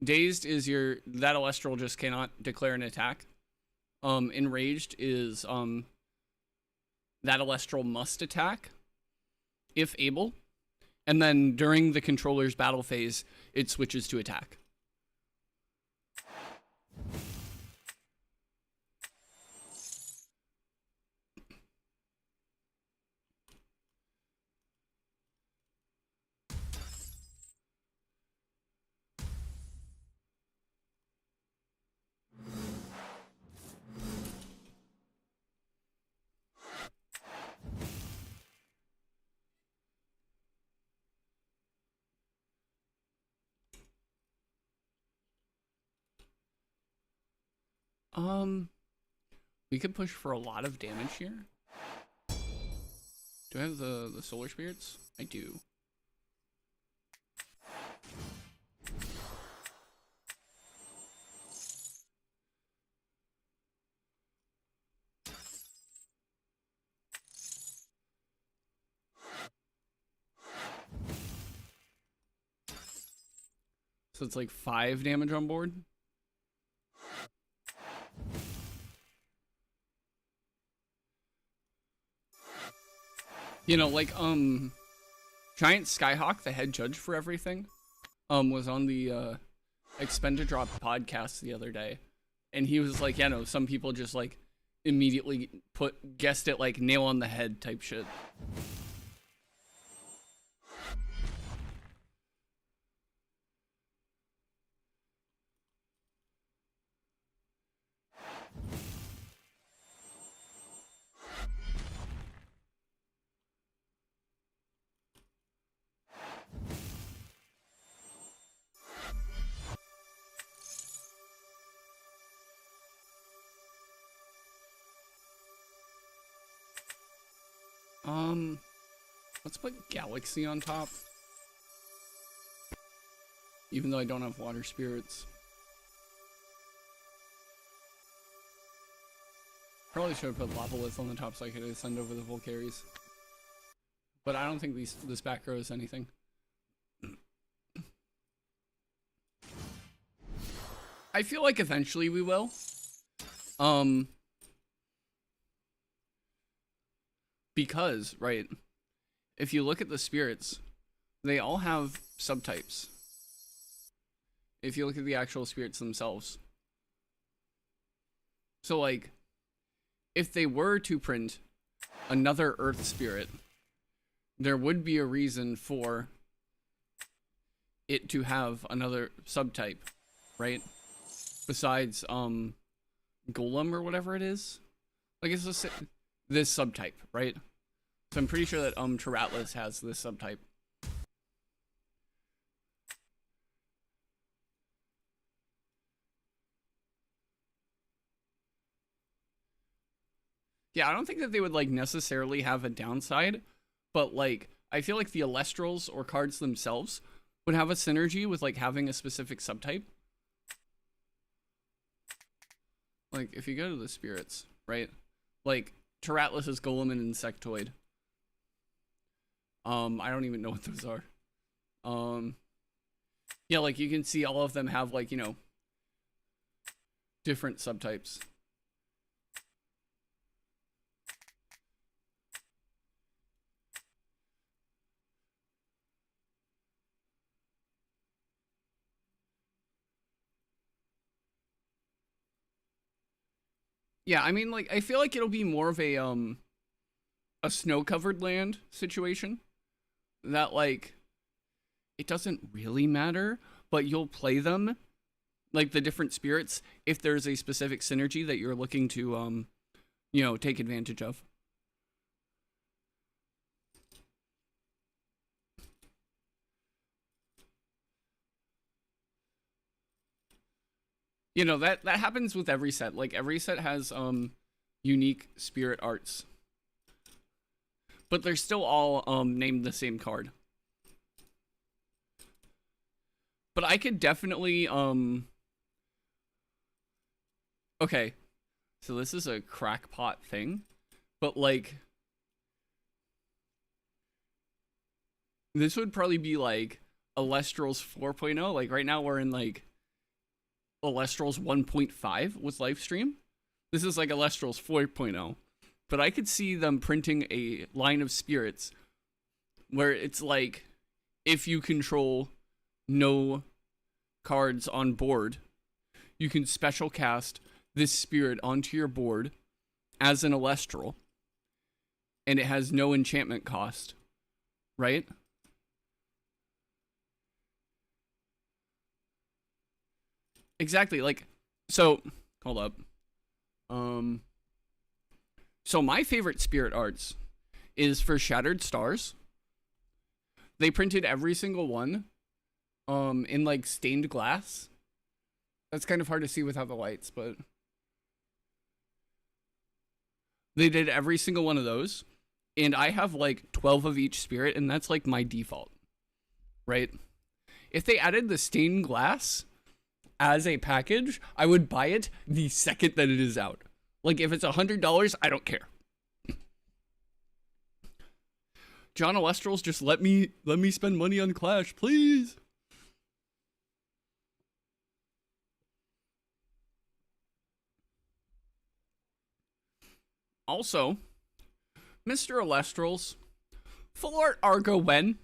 Dazed is that Alestral just cannot declare an attack. Enraged is that Alestral must attack if able, and then during the controller's battle phase, it switches to attack. We could push for a lot of damage here. Do I have the Solar Spirits? I do. So it's like 5 damage on board. Like, Giant Skyhawk, the head judge for everything, was on the, Expendedrop podcast the other day. And he was like, yeah, no, some people just, like, immediately guessed it, like, nail on the head type shit. Let's put Galaxy on top. Even though I don't have water spirits. Probably should have put Lavalith on the top so I could send over the Volcaries. But I don't think this back row is anything. I feel like eventually we will. Because, right, if you look at the spirits, they all have subtypes. If you look at the actual spirits themselves. So, like, if they were to print another Earth spirit, there would be a reason for it to have another subtype, right? Besides, Golem or whatever it is. Like, it's just this subtype, right? So I'm pretty sure that, Teratlus has this subtype. Yeah, I don't think that they would, like, necessarily have a downside, but, like, I feel like the Alestrals or cards themselves would have a synergy with, like, having a specific subtype. Like, if you go to the spirits, right? Like, Teratlus is Golem and Insectoid. I don't even know what those are. Yeah, like, you can see all of them have, like, you know, different subtypes. Yeah, I mean, like, I feel like it'll be more of a snow-covered land situation. That, like, it doesn't really matter, but you'll play them, like, the different spirits, if there's a specific synergy that you're looking to, you know, take advantage of. You know, that happens with every set. Like, every set has, unique spirit arts. But they're still all, named the same card. But I could definitely, okay. So this is a crackpot thing. But, like, this would probably be, like, Alestrals 4.0. Like, right now we're in, like, Alestrals 1.5 with Livestream. This is like Alestrals 4.0. But I could see them printing a line of spirits where it's like, if you control no cards on board, you can special cast this spirit onto your board as an Alestral, and it has no enchantment cost, right? Exactly, like, so, hold up. So my favorite spirit arts is for Shattered Stars. They printed every single one, in, like, stained glass. That's kind of hard to see without the lights, but they did every single one of those, and I have, like, 12 of each spirit, and that's, like, my default, right? If they added the stained glass as a package, I would buy it the second that it is out. Like, if it's $100, I don't care. John Alestrals, just let me spend money on Clash, please. Also, Mr. Alestrals, full art Argo when?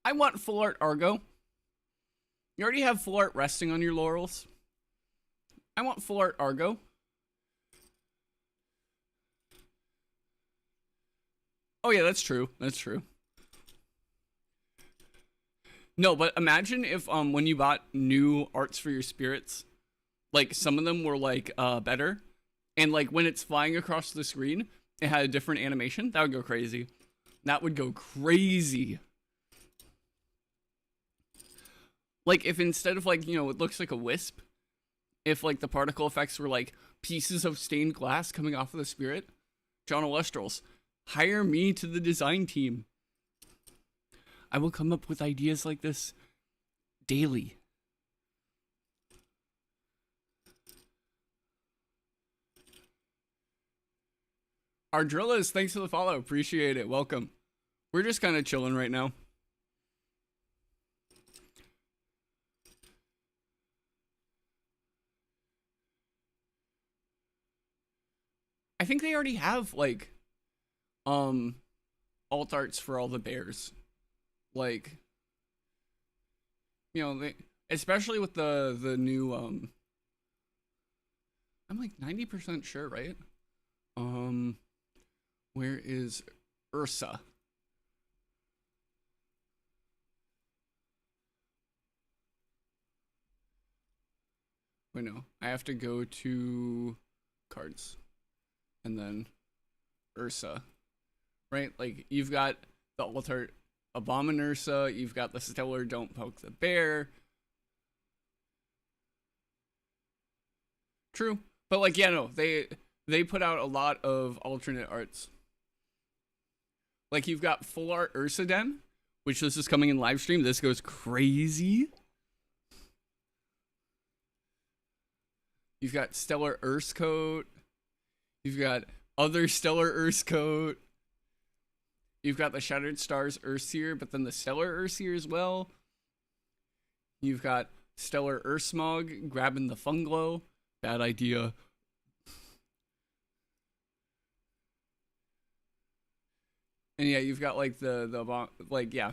I want full art Argo. You already have full art resting on your laurels. I want full art Argo. Oh yeah, that's true. That's true. No, but imagine if when you bought new arts for your spirits, like, some of them were, like, better, and, like, when it's flying across the screen, it had a different animation. That would go crazy. That would go crazy. Like, if instead of, like, you know, it looks like a wisp, if, like, the particle effects were, like, pieces of stained glass coming off of the spirit, John Alestrals, Hire me to the design team. I will come up with ideas like this daily. Ardrillas, thanks for the follow. Appreciate it. Welcome. We're just kind of chilling right now. I think they already have like alt arts for all the bears. Like, you know, they, especially with the new I'm like 90% sure, right? Where is Ursa? Wait, no. I have to go to cards and then Ursa, right? Like, you've got the altar Abomin Ursa, you've got the stellar Don't Poke the Bear. True. But like, yeah, no, they put out a lot of alternate arts. Like, you've got full art Ursa Den, which this is coming in live stream. This goes crazy. You've got Stellar Ursecoat. You've got other Stellar Ursecoat. You've got the Shattered Stars Urseer, but then the Stellar Urseer as well. You've got Stellar Ursmog grabbing the Funglow. Bad idea. And yeah, you've got like the like, yeah.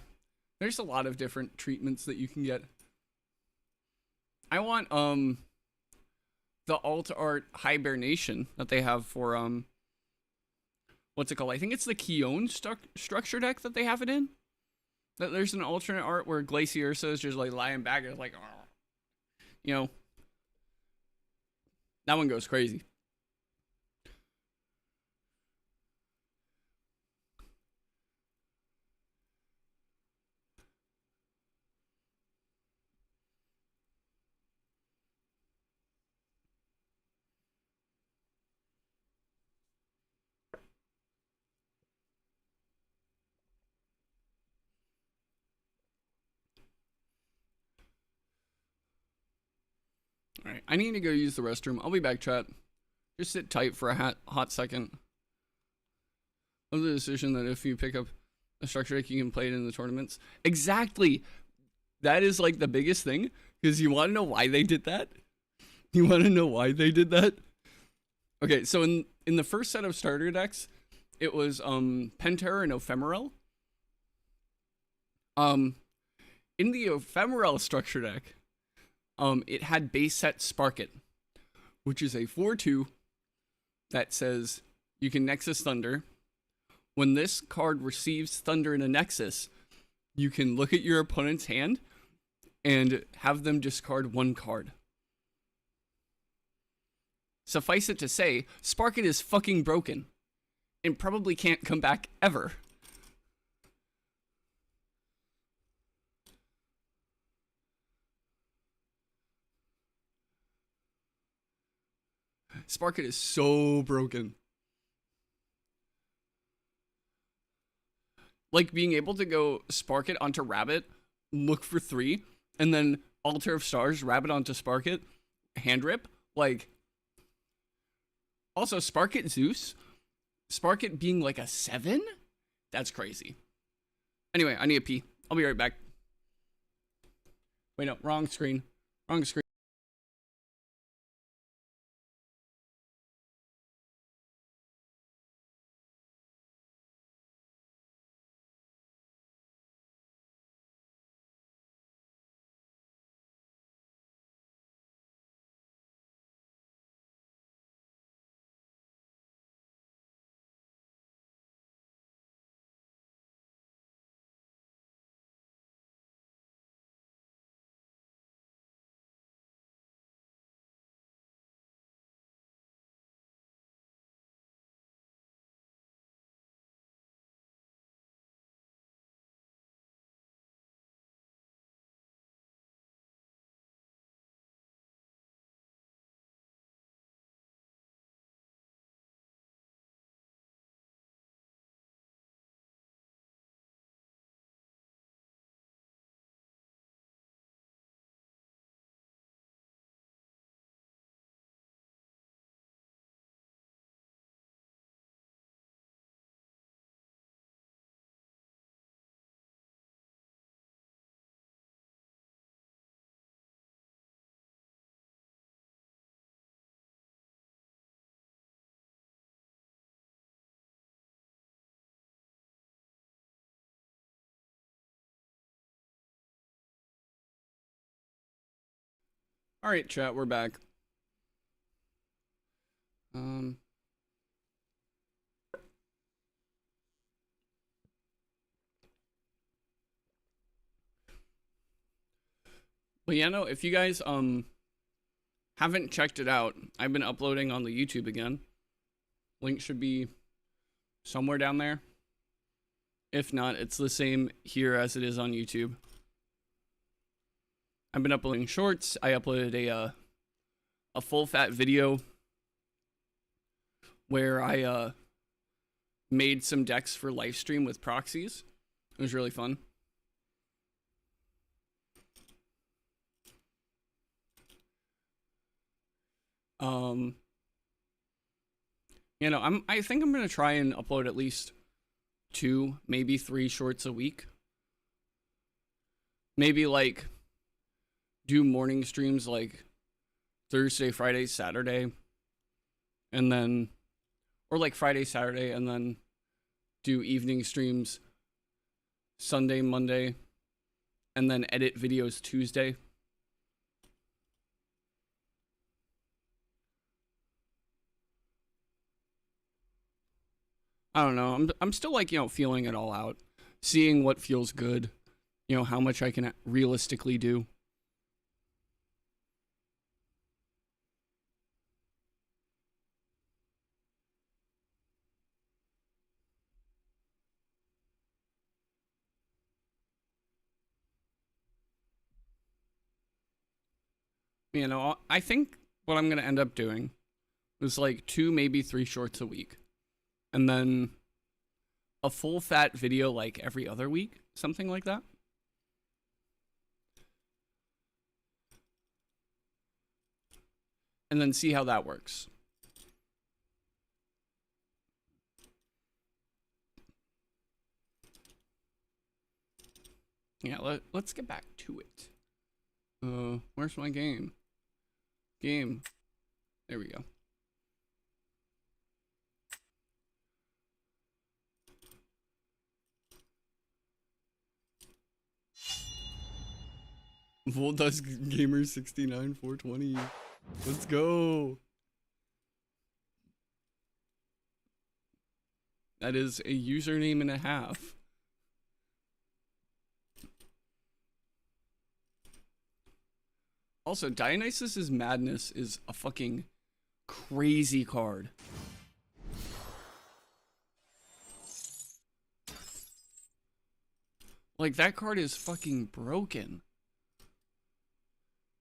There's a lot of different treatments that you can get. I want the alt art hibernation that they have for what's it called? I think it's the Keone structure deck that they have it in. That there's an alternate art where Glaciersa is just like lying back and like, you know, that one goes crazy. All right, I need to go use the restroom. I'll be back, chat. Just sit tight for a hot second. Of the decision that if you pick up a structure deck, you can play it in the tournaments. Exactly. That is like the biggest thing. Because you want to know why they did that? You want to know why they did that? Okay, so in the first set of starter decks, it was Penterra and Ephemeral. In the Ephemeral structure deck, it had base set Spark-It, which is a 4/2 that says you can Nexus Thunder. When this card receives Thunder in a Nexus, you can look at your opponent's hand and have them discard one card. Suffice it to say, Spark-It is fucking broken and probably can't come back ever. Spark-It is so broken. Like, being able to go Spark-It onto Rabbit, look for 3, and then Altar of Stars, Rabbit onto Spark-It, hand rip. Like, also Spark-It Zeus, Spark-It being like a 7? That's crazy. Anyway, I need a pee. I'll be right back. Wait, no, wrong screen. Wrong screen. All right, chat, we're back. Um, but yeah, no, if you guys haven't checked it out, I've been uploading on the YouTube again. Link should be somewhere down there. If not, it's the same here as it is on YouTube. I've been uploading shorts. I uploaded a full fat video where I made some decks for live stream with proxies. It was really fun. You know, I think I'm gonna try and upload at least 2, maybe 3 shorts a week. Maybe like do morning streams like Thursday, Friday, Saturday, and then, or like Friday, Saturday, and then do evening streams Sunday, Monday, and then edit videos Tuesday. I don't know. I'm still like, you know, feeling it all out, seeing what feels good, you know, how much I can realistically do. You know, I think what I'm going to end up doing is like 2, maybe 3 shorts a week. And then a full fat video like every other week, something like that. And then see how that works. Yeah, let's get back to it. Where's my game? Game. There we go. Voldusk Gamer 69 420. Let's go. That is a username and a half. Also, Dionysus's Madness is a fucking crazy card. Like, that card is fucking broken.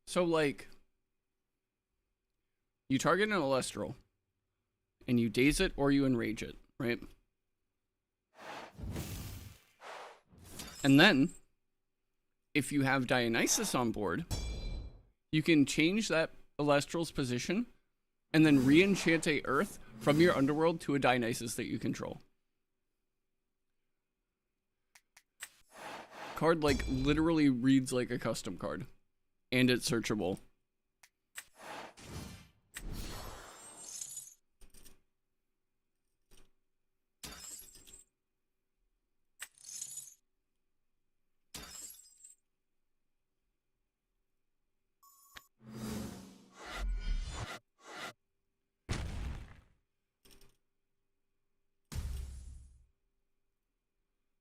So, like, you target an Alestral, and you daze it or you enrage it, right? And then, if you have Dionysus on board, you can change that Alestral's position and then re-enchant a Earth from your underworld to a Dionysus that you control. Card, like, literally reads like a custom card. And it's searchable.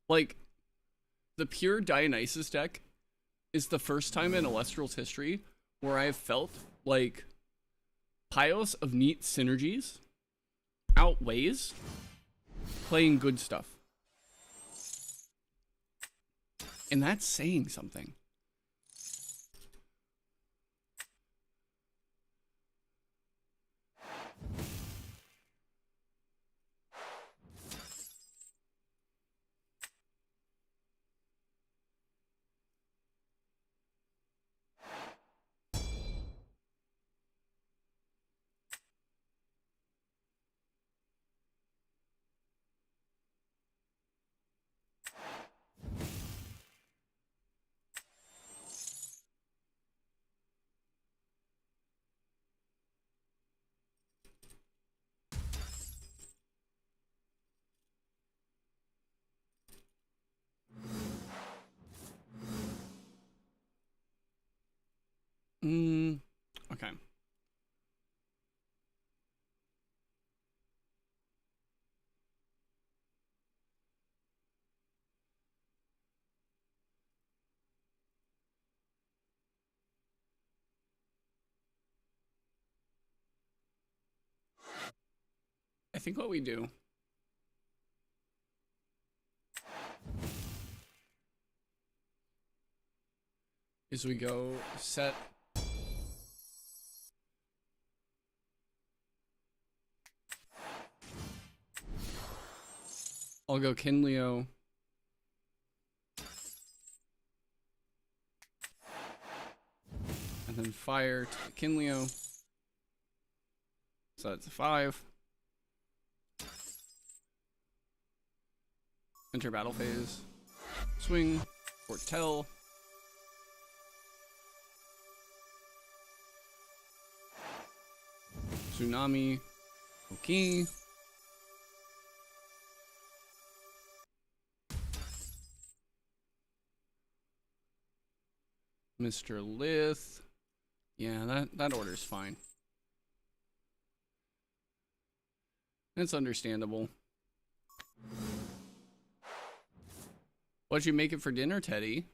Like, the pure Dionysus deck is the first time in Alestral's history where I've felt like piles of neat synergies outweighs playing good stuff. And that's saying something. think what we do is we go set I'll go Kinleo and then fire to the Kinleo. So that's a 5. Enter battle phase. Swing. Foretell. Tsunami. Okay. Mr. Lith. Yeah, that order's fine. It's understandable. What'd you make it for dinner, Teddy?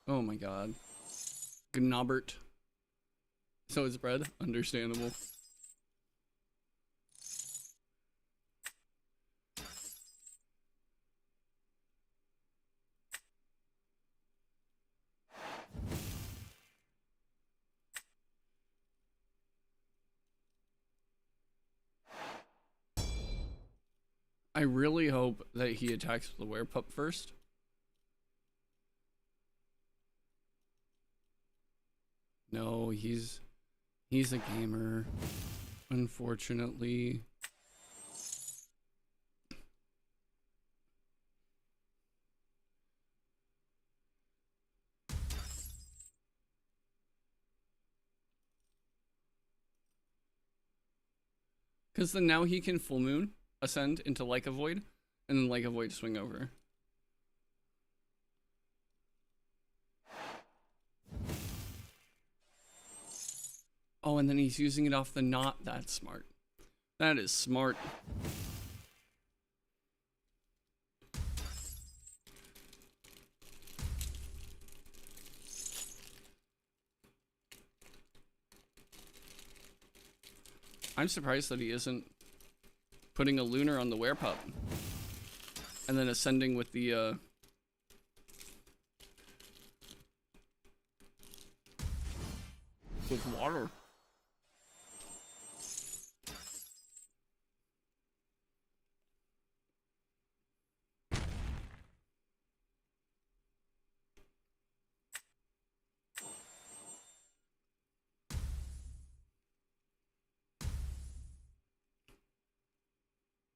Oh my god. Gnobbert. So it's bread? Understandable. I really hope that he attacks the werepup first. No, he's a gamer, unfortunately. Because then now he can full moon ascend into Like a Void, and then Like a Void swing over. Oh, and then he's using it off the knot. That's smart. That is smart. I'm surprised that he isn't putting a lunar on the werepup and then ascending with the with water.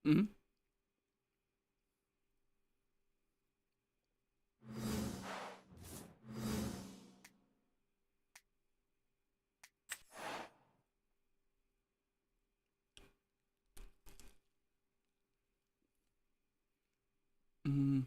Mm-hmm. Mm-hmm.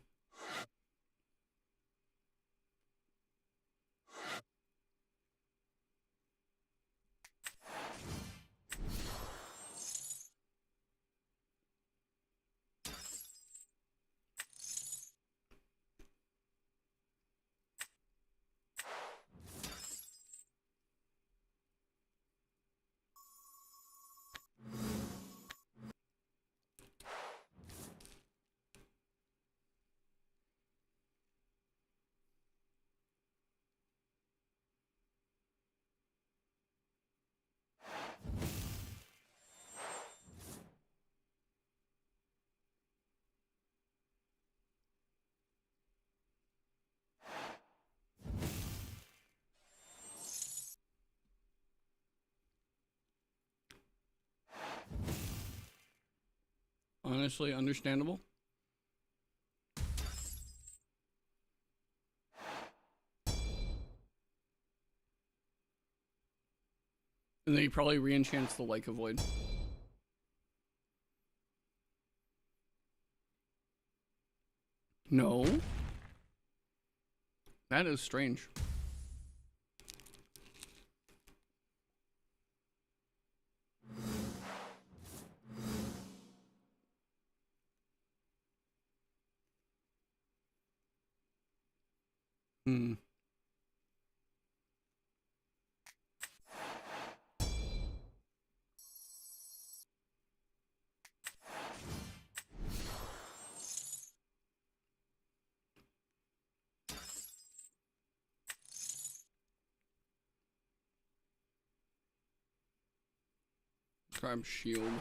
Honestly, understandable. And then he probably re-enchants the Like a Void. No. That is strange. Hmm. Grab shield.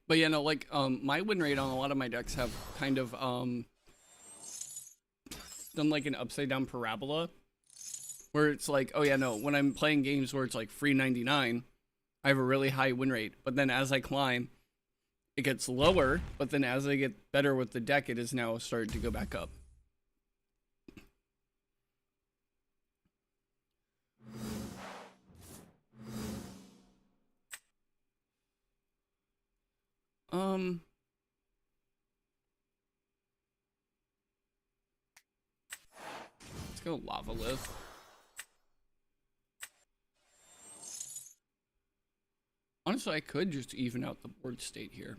But yeah, no, like my win rate on a lot of my decks have kind of done like an upside down parabola where it's like, oh yeah, no, when I'm playing games where it's like free 99, I have a really high win rate. But then as I climb, it gets lower. But then as I get better with the deck, it is now started to go back up. Let's go lava lift. Honestly, I could just even out the board state here.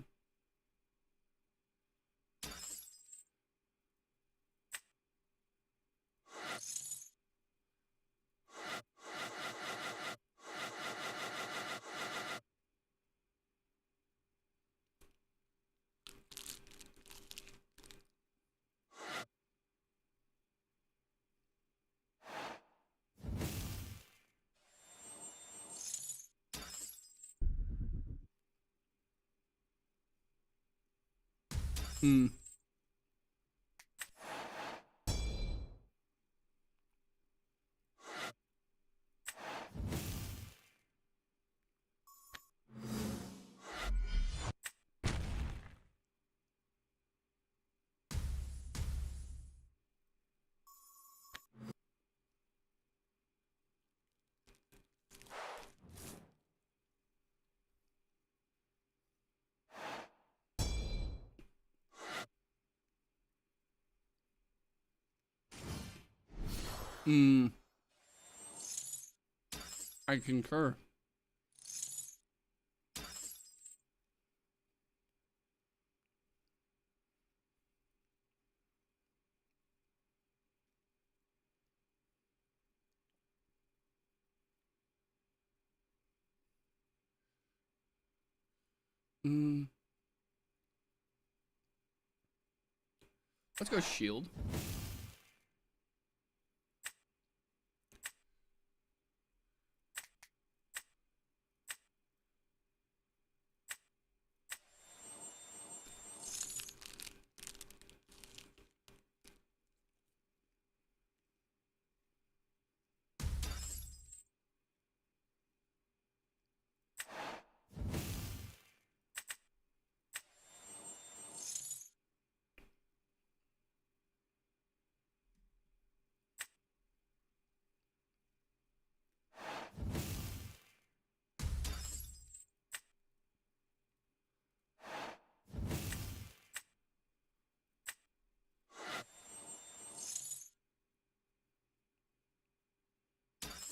Hmm. Hmm. I concur. Hmm. Let's go shield.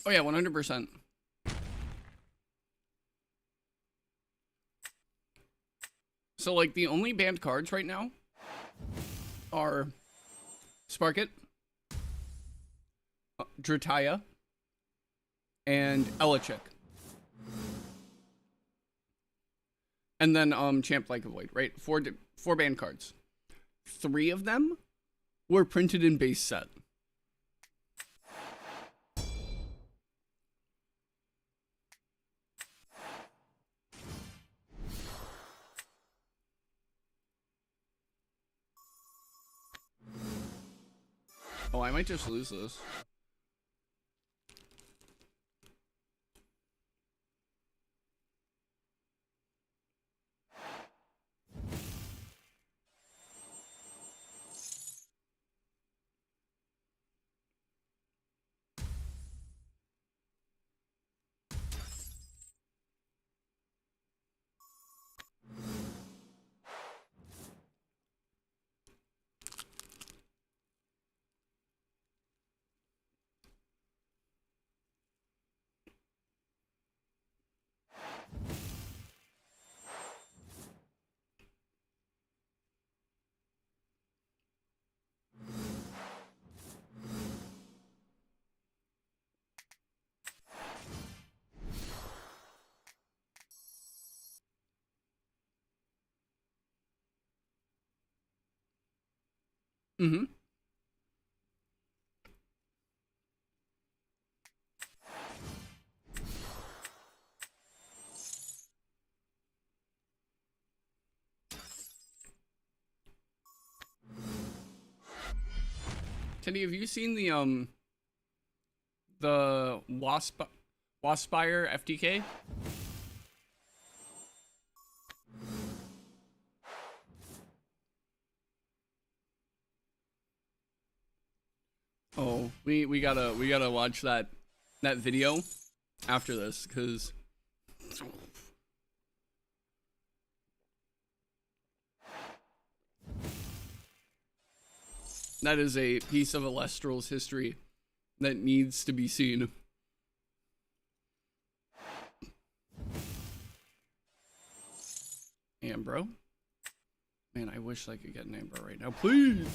Oh yeah, 100%. So like the only banned cards right now are Sparkit, Drataya, and Elichik. And then Champ Like a Void, right? Four banned cards. 3 of them were printed in base set. Oh, I might just lose this. Mm-hmm. Teddy, have you seen the Waspire FTK? Oh, we gotta watch that video after this, because that is a piece of Alestral's history that needs to be seen. Ambro? Man, I wish I could get an Ambro right now, please!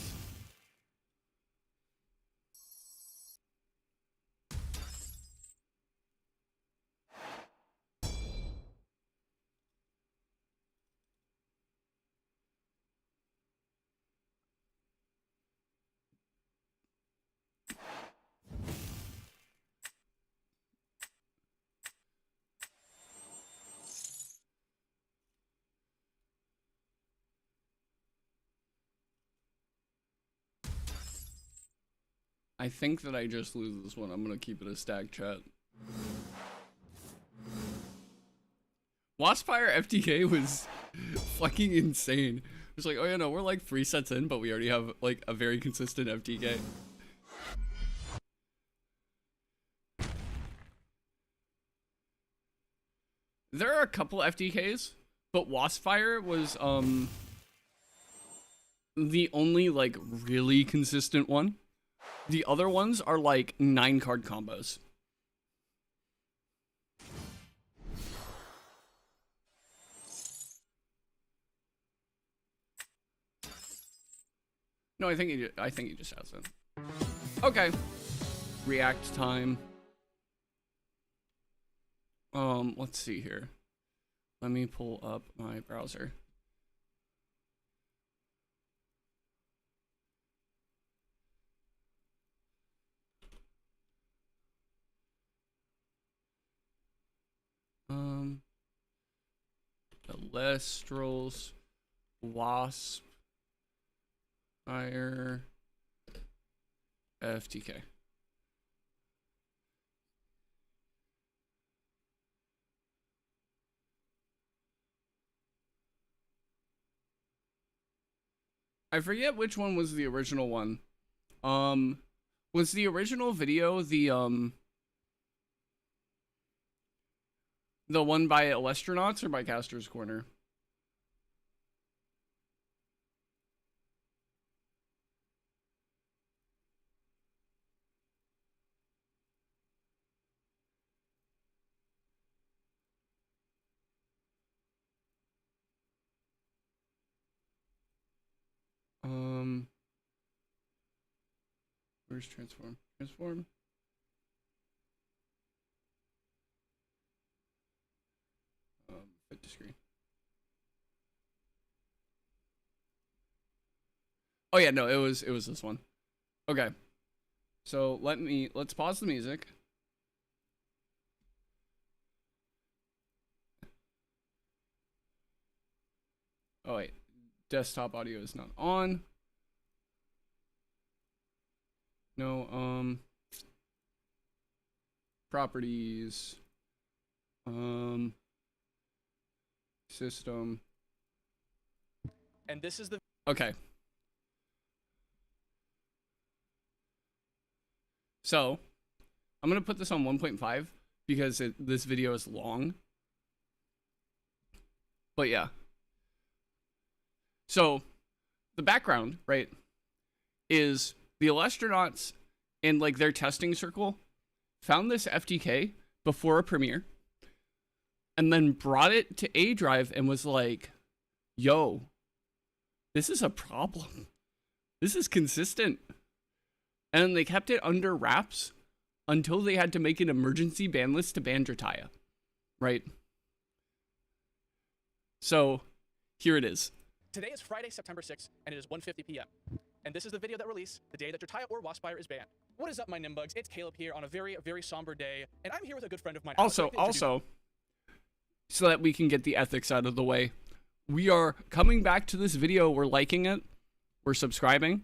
I think that I just lose this one. I'm gonna keep it a stack chat. Waspire FTK was fucking insane. It's like, oh yeah, no, we're like 3 sets in, but we already have like a very consistent FTK. There are a couple FTKs, but Waspire was the only like really consistent one. The other ones are like 9 card combos. No, I think he just has it. Okay. React time. Let's see here. Let me pull up my browser. Alestrals, Wasp, Fire, FTK. I forget which one was the original one. Was the original video the one by Alestronauts or by Caster's Corner? Where's transform? Transform. Fit to screen. Oh yeah, no, it was this one. Okay. So let's pause the music. Oh wait, desktop audio is not on. No, properties, system. And this is the okay. So, I'm gonna put this on 1.5 because this video is long. But yeah. So, the background, right, is the Alestronauts in like their testing circle found this FTK before a premiere and then brought it to A Drive and was like, yo, this is a problem. This is consistent. And they kept it under wraps until they had to make an emergency ban list to ban Drataya. Right? So, here it is. Today is Friday, September 6th, and it is 1:50 p.m. and this is the video that released the day that Drataya or Waspire is banned. What is up, my Nimbugs? It's Caleb here on a very, very somber day, and I'm here with a good friend of mine. Also, so that we can get the ethics out of the way, we are coming back to this video. We're liking it. We're subscribing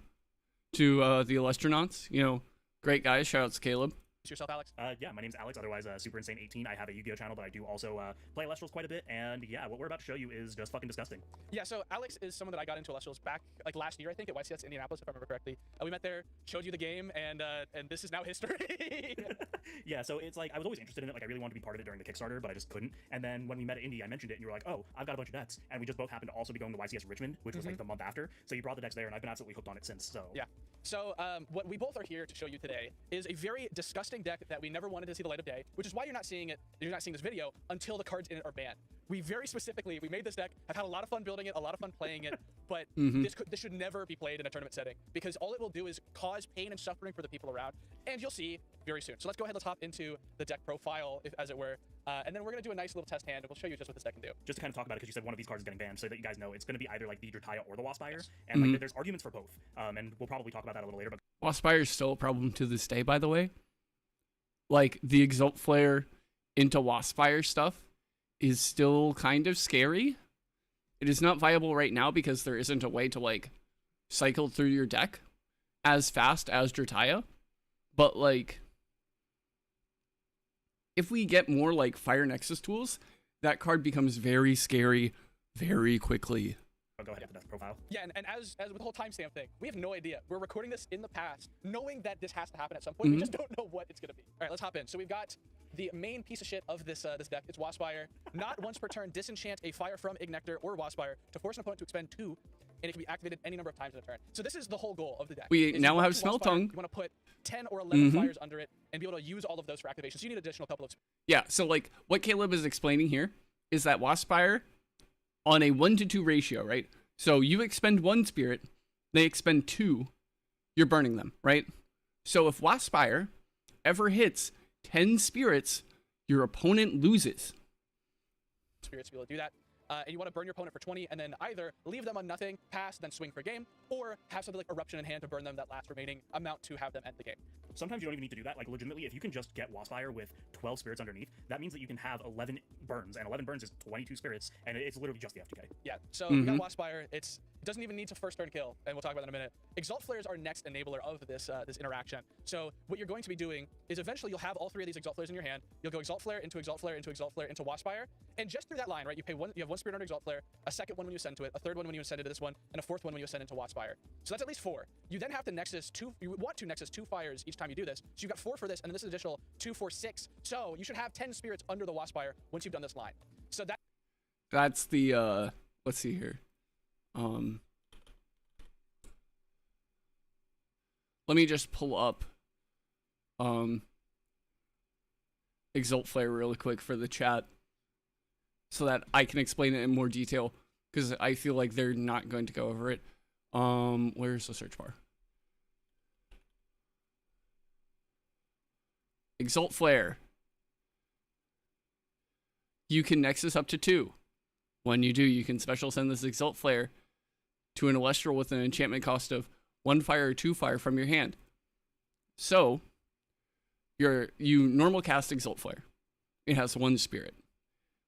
to the Illustronauts. You know, great guys. Shout out to Caleb. Yourself, Alex? Yeah, my name's Alex, otherwise Super Insane 18. I have a Yu-Gi-Oh channel, but I do also play Illustrals quite a bit, and yeah, what we're about to show you is just fucking disgusting. Yeah, so Alex is someone that I got into Illustrals back like last year, I think, at YCS Indianapolis, if I remember correctly. We met there, showed you the game, and this is now history. Yeah, so it's like I was always interested in it. Like I really wanted to be part of it during the Kickstarter, but I just couldn't. And then when we met at Indy, I mentioned it, and you were like, "Oh, I've got a bunch of decks," and we just both happened to also be going to YCS Richmond, which was like the month after. So you brought the decks there, and I've been absolutely hooked on it since. So yeah. So what we both are here to show you today is a very disgusting deck that we never wanted to see the light of day, which is why you're not seeing it. You're not seeing this video until the cards in it are banned. We very specifically, we made this deck. I've had a lot of fun building it, a lot of fun playing it, but this should never be played in a tournament setting because all it will do is cause pain and suffering for the people around, and you'll see very soon. So let's go ahead, let's hop into the deck profile, as it were, and then we're gonna do a nice little test hand, and we'll show you just what this deck can do. Just to kind of talk about it, because you said one of these cards is getting banned, so that you guys know it's going to be either like the Drataya or the Waspire, and like there's arguments for both, and we'll probably talk about that a little later. But Waspire is still a problem to this day, by the way. Like, the Exalt Flare into Waspire stuff is still kind of scary. It is not viable right now because there isn't a way to, like, cycle through your deck as fast as Drataya. But, like, if we get more, like, Fire Nexus tools, that card becomes very scary very quickly. go ahead with the profile. Yeah, and as with the whole timestamp thing, we have no idea. We're recording this in the past, knowing that this has to happen at some point. We just don't know what it's gonna be. All right, let's hop in. So we've got the main piece of shit of this this deck. It's Waspire. Not once per turn, disenchant a fire from Ignector or Waspire to force an opponent to expend 2, and it can be activated any number of times in a turn. So this is the whole goal of the deck. We now have Smell Tongue. You want to put 10 or 11 fires under it and be able to use all of those for activation. So you need additional couple of... Yeah, so like what Caleb is explaining here is that Waspire on a 1-to-2 ratio, right? So you expend 1 spirit, they expend 2, you're burning them, right? So if Waspire ever hits 10 spirits, your opponent loses. Spirits to be able to do that. And you want to burn your opponent for 20 and then either leave them on nothing, pass, then swing for game, or have something like Eruption in hand to burn them that last remaining amount to have them end the game. Sometimes you don't even need to do that. Like, legitimately, if you can just get Waspire with 12 spirits underneath, that means that you can have 11 burns, and 11 burns is 22 spirits, and it's literally just the FTK. Yeah, so we got Waspire. It doesn't even need to first turn kill, and we'll talk about that in a minute. Exalt Flare is our next enabler of this this interaction. So what you're going to be doing is eventually you'll have all 3 of these Exalt Flares in your hand. You'll go Exalt Flare into Exalt Flare into Exalt Flare into Waspire, and just through that line, right, you have 1 spirit under Exalt Flare, a second one when you ascend to it, a third one when you ascend into this one, and a fourth one when you ascend into Waspire. So that's at least 4. You then have to Nexus 2. You want to Nexus 2 fires each time you do this. So you've got 4 for this, and then this is additional 2, 4, 6. So you should have 10 spirits under the Waspire once you've done this line. So that's the let's see here. Let me just pull up Exalt Flare really quick for the chat so that I can explain it in more detail, because I feel like they're not going to go over it. Where's the search bar? Exalt Flare. You can Nexus up to 2. When you do, you can special send this Exalt Flare to an Celestial with an enchantment cost of 1 fire or 2 fire from your hand. So, you normal cast Exalt Flare. It has 1 spirit.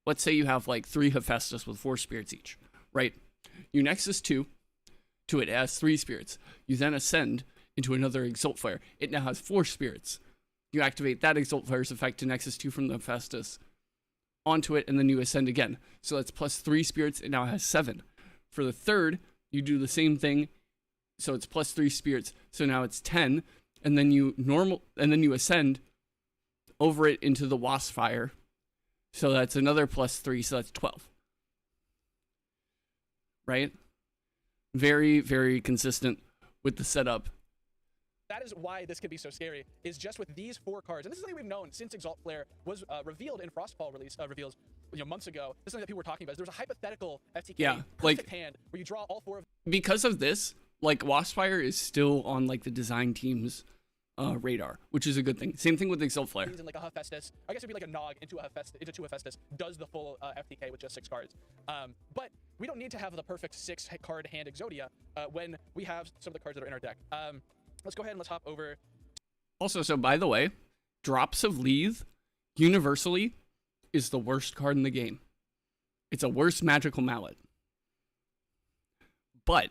Let's say you have like 3 Hephaestus with 4 spirits each, right? You Nexus 2 to it, it has 3 spirits. You then ascend into another Exalt Flare. It now has 4 spirits. You activate that Exalt Flare's effect to Nexus 2 from the Hephaestus onto it, and then you ascend again. So that's plus 3 spirits. It now has 7. For the third, you do the same thing. So it's plus 3 spirits. So now it's 10. And then you ascend over it into the Waspire. So that's another plus 3. So that's 12. Right? Very, very consistent with the setup. That is why this could be so scary, is just with these 4 cards. And this is something we've known since Exalt Flare was revealed in Frostfall reveals months ago. This is something that people were talking about. There's a hypothetical FTK perfect hand where you draw all 4 of... Because of this, like, Waspire is still on, like, the design team's radar, which is a good thing. Same thing with Exalt Flare. And like a Hephaestus. I guess it'd be like a Nog into a Hephaestus, into 2 Hephaestus, does the full FTK with just 6 cards. But we don't need to have the perfect 6-card hand Exodia when we have some of the cards that are in our deck. Let's go ahead and let's hop over. Also, so by the way, Drops of Leave universally is the worst card in the game. It's a worse magical mallet. But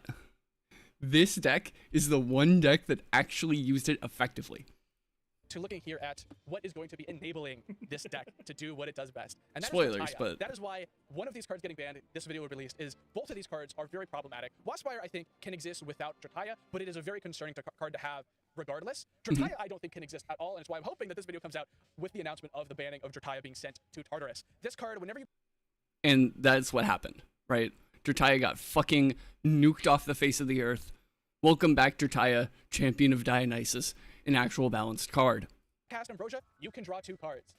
this deck is the one deck that actually used it effectively. To looking here at what is going to be enabling this deck to do what it does best. And that Spoilers, is but that is why one of these cards getting banned, this video was released, is both of these cards are very problematic. Waspire, I think, can exist without Drataya, but it is a very concerning card to have regardless. Drataya, I don't think can exist at all, and it's why I'm hoping that this video comes out with the announcement of the banning of Drataya being sent to Tartarus. This card, whenever you... And that's what happened, right? Drataya got fucking nuked off the face of the earth. Welcome back, Drataya, champion of Dionysus, an actual balanced card. Cast Ambrosia, you can draw 2 cards.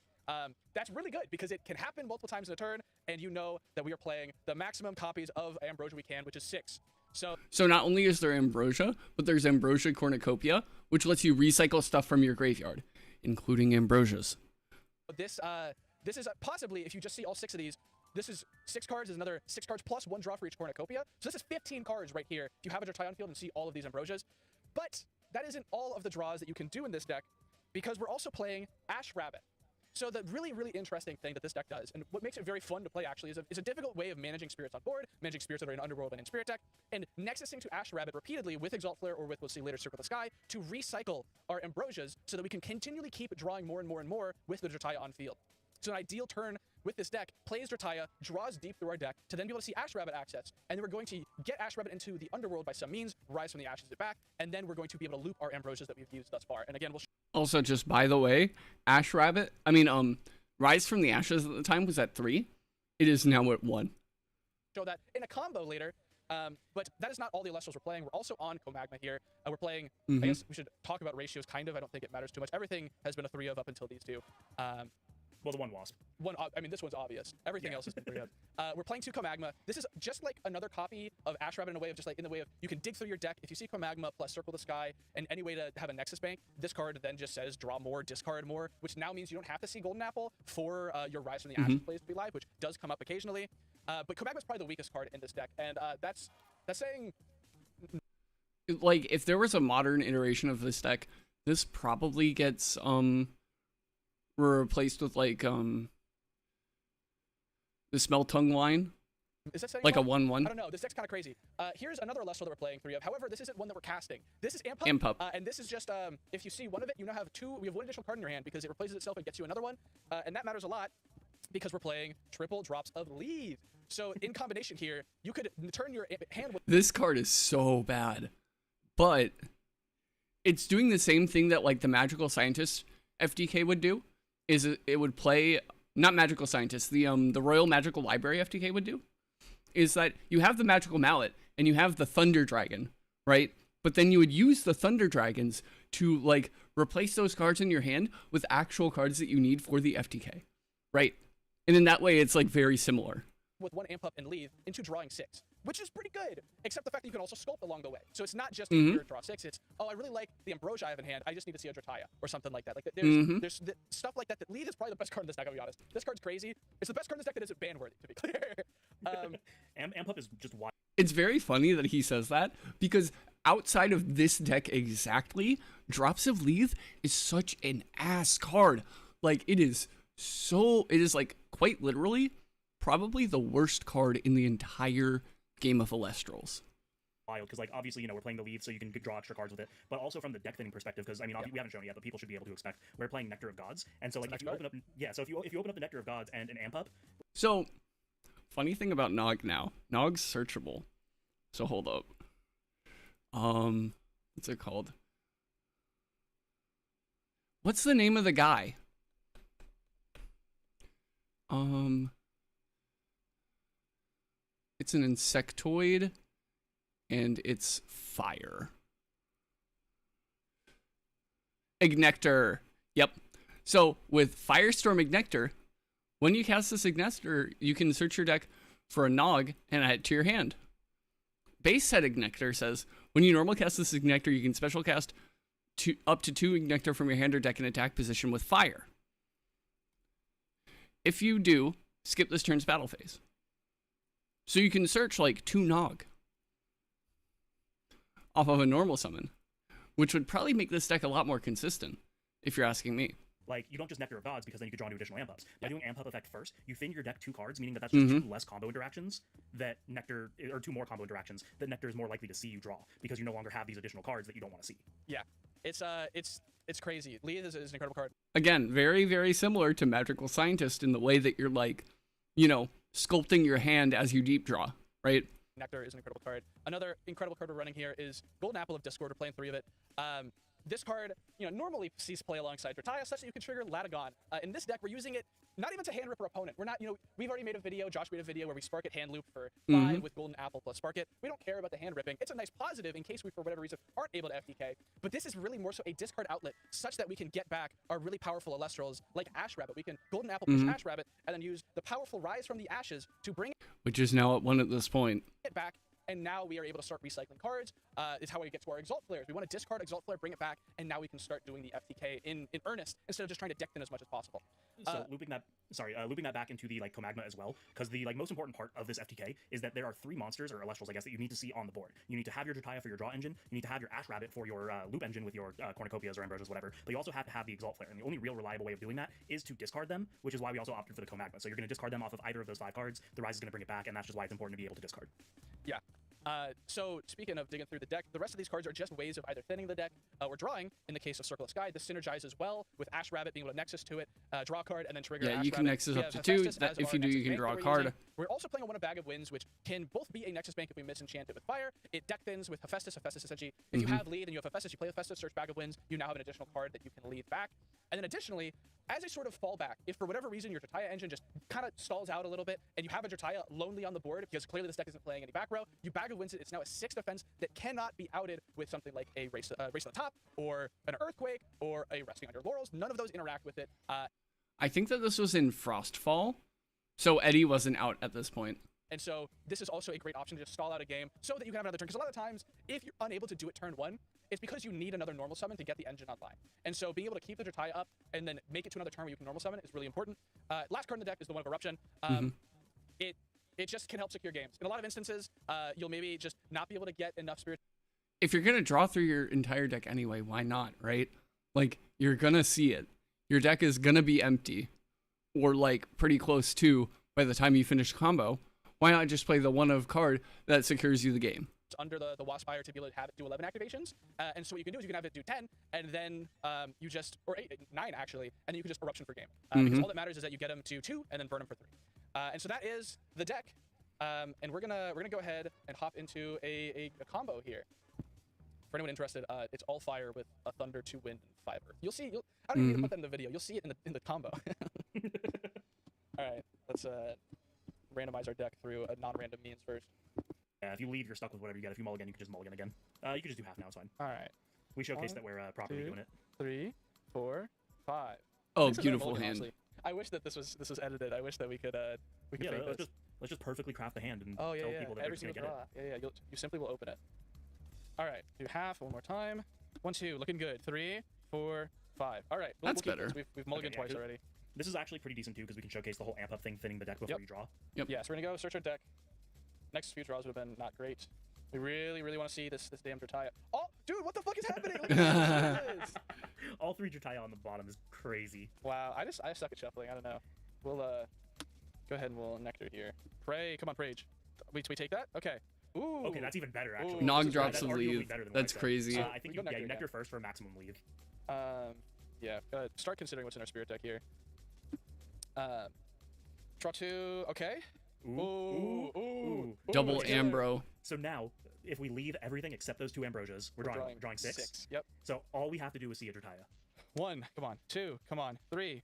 That's really good because it can happen multiple times in a turn, and you know that we are playing the maximum copies of Ambrosia we can, which is 6. So not only is there Ambrosia, but there's Ambrosia Cornucopia, which lets you recycle stuff from your graveyard, including Ambrosias. This is possibly, if you just see all 6 of these, this is 6 cards, is another 6 cards plus 1 draw for each Cornucopia. So this is 15 cards right here if you have a Drataya on field and see all of these Ambrosias. But that isn't all of the draws that you can do in this deck, because we're also playing Ash Rabbit. So the really, really interesting thing that this deck does, and what makes it very fun to play actually, is a difficult way of managing spirits on board, managing spirits that are in Underworld and in Spirit deck, and nexusing to Ash Rabbit repeatedly with Exalt Flare or with, we'll see later, Circle the Sky, to recycle our Ambrosias so that we can continually keep drawing more and more and more with the Drataya on field. So an ideal turn with this deck plays Drataya, draws deep through our deck to then be able to see Ash Rabbit access. And then we're going to get Ash Rabbit into the Underworld by some means, rise from the ashes it back, and then we're going to be able to loop our Ambrosias that we've used thus far. And again, we'll also, just by the way, Rise from the Ashes at the time was at 3. It is now at 1. show that in a combo later. But that is not all the Elestrals we're playing. We're also on Comagma here. We're playing, I guess we should talk about ratios kind of. I don't think it matters too much. Everything has been a 3 of up until these two. Well, the one Wasp. This one's obvious. Everything else has been 3 of. We're playing 2 Comagma. This is just like another copy of Ash Rabbit in a way of you can dig through your deck. If you see Comagma plus Circle the Sky and any way to have a Nexus Bank, this card then just says draw more, discard more, which now means you don't have to see Golden Apple for your Rise from the Ashes plays to be live, which does come up occasionally. But Comagma's probably the weakest card in this deck, and that's saying... Like, if there was a modern iteration of this deck, this probably gets replaced with like the Smell Tongue line. Is that saying like wrong? a 1/1? I don't know. This deck's kind of crazy. Here's another Celestial that we're playing 3 of. However, this isn't one that we're casting. This is Amp Up. Amp Up. And this is just, if you see one of it, you now have 2. We have 1 additional card in your hand because it replaces itself and gets you another one. And that matters a lot because we're playing triple Drops of Leave. So in combination here, you could turn your hand with... This card is so bad. But it's doing the same thing that like the Magical Scientist FDK would do. Is it would play, not Magical Scientist, the Royal Magical Library FDK would do, is that you have the Magical Mallet and you have the Thunder Dragon, right? But then you would use the Thunder Dragons to like replace those cards in your hand with actual cards that you need for the FTK, right? And in that way, it's like very similar. With 1 Amp Up and Leave into drawing 6, which is pretty good, except the fact that you can also sculpt along the way. So it's not just draw 6, it's, oh, I really like the Ambrosia I have in hand, I just need to see a Drataya, or something like that. Like, there's stuff like that. Leave is probably the best card in this deck, I'll be honest. This card's crazy. It's the best card in this deck that isn't ban-worthy, to be clear. Amp Up is just wild. It's very funny that he says that, because outside of this deck exactly, Drops of Leave is such an ass card. Like, it is like, quite literally, probably the worst card in the entire game of Elestrals. Wild, because like obviously we're playing the Leave, so you can draw extra cards with it, but also from the deck thinning perspective, because I mean we haven't shown it yet, but people should be able to expect we're playing Nectar of Gods, and so like if you open up the Nectar of Gods and an Amp Up. So, funny thing about Nog now, Nog's searchable. So hold up. What's it called? What's the name of the guy? It's an insectoid, and it's fire. Ignector. Yep. So with Firestorm Ignector, when you cast this Ignector, you can search your deck for a Nog and add it to your hand. Base set Ignector says, when you normal cast this Ignector, you can special cast up to 2 Ignector from your hand or deck in attack position with fire. If you do, skip this turn's battle phase. So you can search like 2 Nog off of a normal summon, which would probably make this deck a lot more consistent, if you're asking me. Like, you don't just Nectar of Gods because then you could draw into additional amp ups. By doing amp up effect first, you thin your deck 2 cards, meaning that that's just 2 less combo interactions that Nectar, or 2 more combo interactions that Nectar is more likely to see you draw because you no longer have these additional cards that you don't want to see. Yeah, it's crazy. Lead is an incredible card. Again, very, very similar to Magical Scientist in the way that you're like, you know, sculpting your hand as you deep draw, right? Nectar is an incredible card. Another incredible card we're running here is Golden Apple of Discord. We're playing 3 of it. This card, normally sees play alongside Drataya, such that you can trigger Latagon. In this deck, we're using it not even to hand rip our opponent. We're not, we've already made a video, Josh made a video where we Spark It hand loop for 5 with Golden Apple plus Spark It. We don't care about the hand ripping. It's a nice positive in case we, for whatever reason, aren't able to FTK. But this is really more so a discard outlet, such that we can get back our really powerful Alestrals like Ash Rabbit. We can Golden Apple push Ash Rabbit, and then use the powerful Rise from the Ashes to bring Which is now at 1 at this point. it back. And now we are able to start recycling cards. Is how we get to our Exalt Flares. We want to discard Exalt Flare, bring it back, and now we can start doing the FTK in earnest instead of just trying to deck thin as much as possible. So looping that back into the Comagma as well, because the most important part of this FTK is that there are 3 monsters or Alestrals, I guess, that you need to see on the board. You need to have your Drataya for your draw engine. You need to have your Ash Rabbit for your loop engine with your Cornucopias or Ambrosias, whatever. But you also have to have the Exalt Flare, and the only real reliable way of doing that is to discard them, which is why we also opted for the Comagma. So you're going to discard them off of either of those 5 cards. The Rise is going to bring it back, and that's just why it's important to be able to discard. Yeah. So speaking of digging through the deck, the rest of these cards are just ways of either thinning the deck or drawing. In the case of Circle of Sky, this synergizes well with Ash Rabbit being able to Nexus to it, draw a card, and then trigger Ash Yeah, you can Rabbit. Nexus up to 2. If you do, you can draw a card. We're also playing on one of Bag of Winds, which can both be a Nexus Bank if we misenchant it with fire. It deck thins with Hephaestus. Hephaestus essentially, if you have lead and you have Hephaestus, you play Hephaestus, search Bag of Winds, you now have an additional card that you can lead back. And then additionally, as a sort of fallback, if for whatever reason your Drataya engine just kind of stalls out a little bit and you have a Drataya lonely on the board because clearly this deck isn't playing any back row, you Bag of Winds it. It's now a 6 defense that cannot be outed with something like a race to the top or an Earthquake or a Resting on Your Laurels. None of those interact with it. I think that this was in Frostfall, so Eddie wasn't out at this point. And so this is also a great option to just stall out a game so that you can have another turn. Because a lot of times, if you're unable to do it turn 1, it's because you need another normal summon to get the engine online. And so being able to keep the Drataya up and then make it to another turn where you can normal summon is really important. Last card in the deck is the one of Eruption. It just can help secure games. In a lot of instances, you'll maybe just not be able to get enough spirit. If you're going to draw through your entire deck anyway, why not, right? Like, you're going to see it. Your deck is going to be empty or like pretty close to by the time you finish combo. Why not just play the one of card that secures you the game? Under the Wasp Fire to be able to have it do 11 activations. And so what you can do is you can have it do 10, and then you just, or 9 actually, and then you can just Eruption for game. Because all that matters is that you get them to 2 and then burn them for 3. And so that is the deck. And we're gonna go ahead and hop into a combo here. For anyone interested, it's all fire with a thunder, 2 wind, and 5 earth. You'll see. I don't even need to put that in the video. You'll see it in the combo. All right, let's randomize our deck through a non-random means first. Yeah, if you leave, you're stuck with whatever you get. If you mulligan, you can just mulligan again. You can just do half now, it's fine. All right. We showcased that we're properly doing it. 3, 4, 5. Oh, beautiful hand. Honestly. I wish that this was edited. I wish that we could Yeah, fake this. let's just perfectly craft the hand and Oh tell yeah, people that every they're single just gonna draw. get it. Yeah. You simply will open it. All right, do half one more time. 1, 2, looking good. 3, 4, 5. All right, That's keep better. this. We've mulliganed Okay, yeah, twice already. This is actually pretty decent too because we can showcase the whole amp up thing, thinning the deck before you draw. Yep. Yeah, so we're gonna go search our deck. Next few draws would have been not great. We really want to see this damn Drataya. Oh, dude, what the fuck is happening? Look at this. All 3 Drataya on the bottom is crazy. Wow, I suck at shuffling. I don't know. We'll go ahead and we'll Nectar here. Pray, come on, Prage. We take that? Okay. Ooh. Okay, that's even better actually. Ooh. Nog This is drops That's a arguably leave. better than That's what I said. crazy. I think We go you Nectar Nectar again. first for a maximum leave. Yeah, start considering what's in our spirit deck here. Draw 2, okay. Ooh. Double okay. Ambro. So now, if we leave everything except those 2 Ambrosias, we're drawing 6. Yep. So all we have to do is see a Drataya. 1, come on. 2, come on. 3,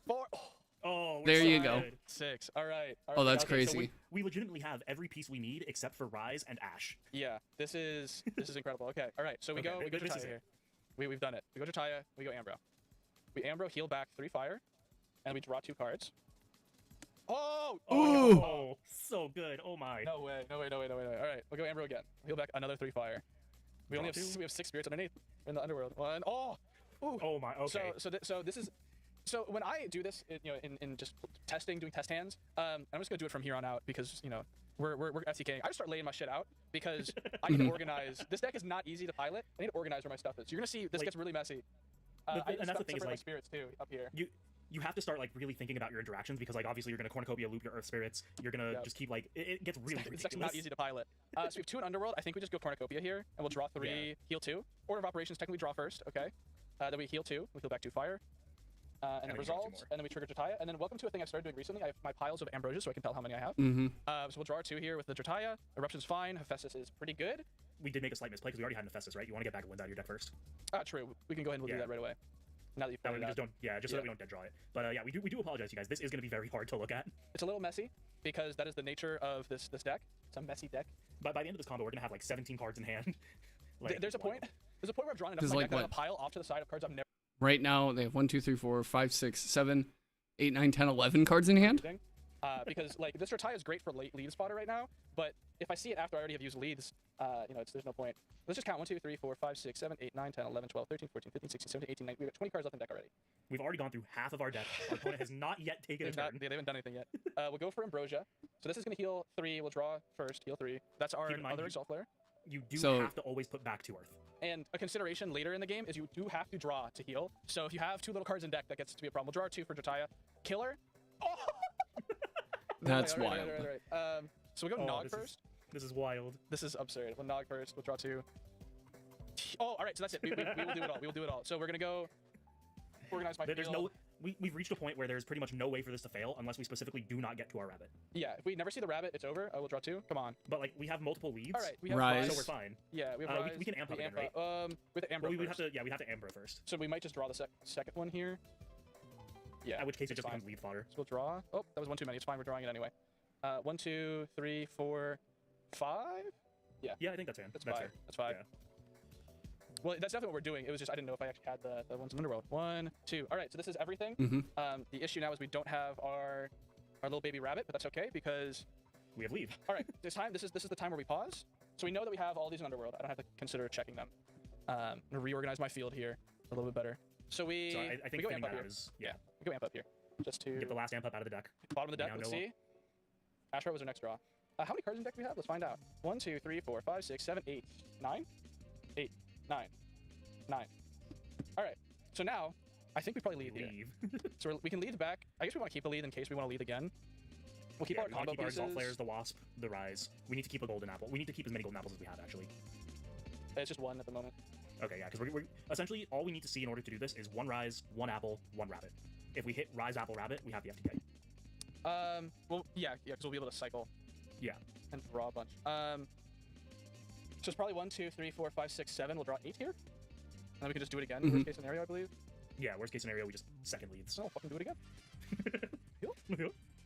4. Oh, There you go. 6. All right. Oh, that's Okay, so crazy. we legitimately have every piece we need except for Rise and Ash. Yeah, this is incredible. Okay, all right. So we Okay, go this Drataya is it. here. We've done it. We go Drataya, we go Ambro. We Ambro, heal back 3 fire, and we draw 2 cards. Oh! Ooh! Oh, so good. Oh my. No way. All right, we'll go Ambro again. Heal back another 3 fire. We only have 6 spirits underneath. We're in the underworld. 1. Oh! Ooh. Oh my. Okay. So this is So when I do this, in just testing, doing test hands, I'm just gonna do it from here on out because we're FTKing. I just start laying my shit out because I need to organize. This deck is not easy to pilot. I need to organize where my stuff is. You're gonna see this gets really messy. And that's the thing is my like spirits too up here. You have to start like really thinking about your interactions because like obviously you're gonna cornucopia loop your earth spirits. You're gonna just keep like it gets really ridiculous. It's actually not easy to pilot. So we have 2 in Underworld. I think we just go cornucopia here and we'll draw 3, heal 2. Order of operations technically draw first. Okay. Then we heal 2. We heal back 2 fire. And then resolves, and then we trigger Jataya, and then welcome to a thing I started doing recently. I have my piles of Ambrosia, so I can tell how many I have. So we'll draw 2 here with the Jataya. Eruption's fine. Hephaestus is pretty good. We did make a slight misplay because we already had Hephaestus, right? You want to get back Wind out of your deck first. True. We can go ahead and we'll do that right away. Now that you've that way we just don't, so that we don't dead draw it. But yeah, we do apologize, you guys. This is going to be very hard to look at. It's a little messy because that is the nature of this deck. It's a messy deck. But by the end of this combo, we're going to have like 17 cards in hand. Like, there's a point where I've drawn enough of my deck that I'm a pile off to the side of cards I've never. Right now, they have 1, 2, 3, 4, 5, 6, 7, 8, 9, 10, 11 cards in hand. Because like this Jataya is great for late lead spotter right now, but if I see it after I already have used leads, there's no point. Let's just count 1, 2, 3, 4, 5, 6, 7, 8, 9, 10, 11, 12, 13, 14, 15, 16, 17, 18, 19. We've got 20 cards left in deck already. We've already gone through half of our deck. Our opponent has not yet taken a turn. They haven't done anything yet. We'll go for Ambrosia. So this is going to heal 3. We'll draw first, heal 3. That's our other Exalt Flare. You do have to always put back to Earth. And a consideration later in the game is you do have to draw to heal. So if you have 2 little cards in deck, that gets to be a problem. We'll draw 2 for Jataya. Killer. Oh! That's wild. Right. So we go Nog first. This is wild. This is absurd. We'll Nog first. We'll draw 2. Oh, all right. So that's it. We will do it all. We will do it all. So we're gonna go organize my. There's no. We've reached a point where there's pretty much no way for this to fail unless we specifically do not get to our rabbit. Yeah. If we never see the rabbit, it's over. I will draw 2. Come on. But like we have multiple leads. All right. We have Rise. So we're fine. Yeah. We have Rise. We can amp up again, right? With the Ambro. We have to. Yeah, we have to Ambro first. So we might just draw the second one here. Yeah. In which case it just becomes lead fodder. So we'll draw. Oh, that was 1 too many. It's fine. We're drawing it anyway. 1, 2, 3, 4, 5. Yeah. Yeah, I think that's fair. That's 5. Fair. That's 5. Yeah. Well, that's definitely what we're doing. It was just I didn't know if I actually had the ones in Underworld. 1, 2. All right. So this is everything. The issue now is we don't have our little baby rabbit, but that's okay because we have leave. All right. This is the time where we pause. So we know that we have all these in Underworld. I don't have to consider checking them. I'm gonna reorganize my field here a little bit better. So we. So I think we go amp up here. Yeah. We go amp up here. Just to get the last amp up out of the deck. Bottom of the deck. Let's see. Ashra was our next draw. How many cards in deck do we have? Let's find out. 1, 2, 3, 4, 5, 6, 7, 8, 9, 8, 9, 9. All right. So now, I think we probably lead here. So we can lead back. I guess we want to keep the lead in case we want to lead again. We'll keep our combo pieces. Our Exalt Flares, the Wasp, the Rise. We need to keep a Golden Apple. We need to keep as many Golden Apples as we have, actually. It's just 1 at the moment. Okay, yeah, because we're essentially all we need to see in order to do this is 1 Rise, 1 Apple, 1 Rabbit. If we hit Rise, Apple, Rabbit, we have the FTK. Well, yeah, because we'll be able to cycle. Yeah. And draw a bunch. So it's probably 1, 2, 3, 4, 5, 6, 7. We'll draw 8 here. And then we can just do it again. Worst case scenario, I believe. Yeah, worst case scenario, we just second leads. So we'll fucking do it again.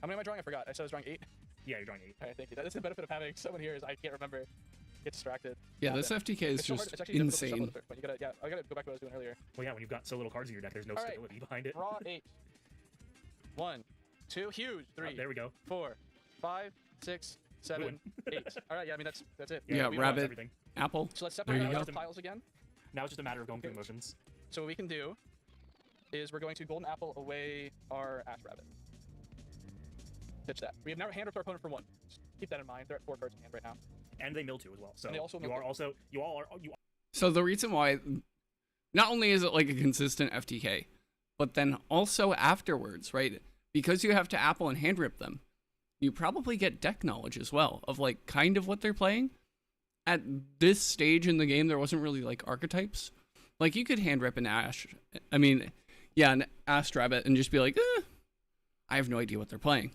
How many am I drawing? I forgot. I said I was drawing 8. Yeah, you're drawing 8. All right, thank you. That's the benefit of having someone here is I can't remember. Get distracted. Yeah, this FTK is just insane. But I gotta go back to what I was doing earlier. Well, yeah, when you've got so little cards in your deck, there's no stability behind it. Draw 8. 1, 2, huge. 3. There we go. 4, 5, 6, 7, 8. All right, yeah, I mean that's it. Yeah, Rabbit, Apple. So let's separate those piles again. Now it's just a matter of going through the motions. So what we can do is we're going to Golden Apple away our Ash Rabbit. Pitch that. We have never hand ripped our opponent for 1. Just keep that in mind. They're at 4 cards in hand right now. And they mill 2 as well. So and they also you all are. So the reason why, not only is it like a consistent FTK, but then also afterwards, right? Because you have to Apple and hand rip them, you probably get deck knowledge as well of like kind of what they're playing. At this stage in the game, there wasn't really like archetypes. Like you could hand rip an Ash, an Ash Rabbit and just be like, I have no idea what they're playing.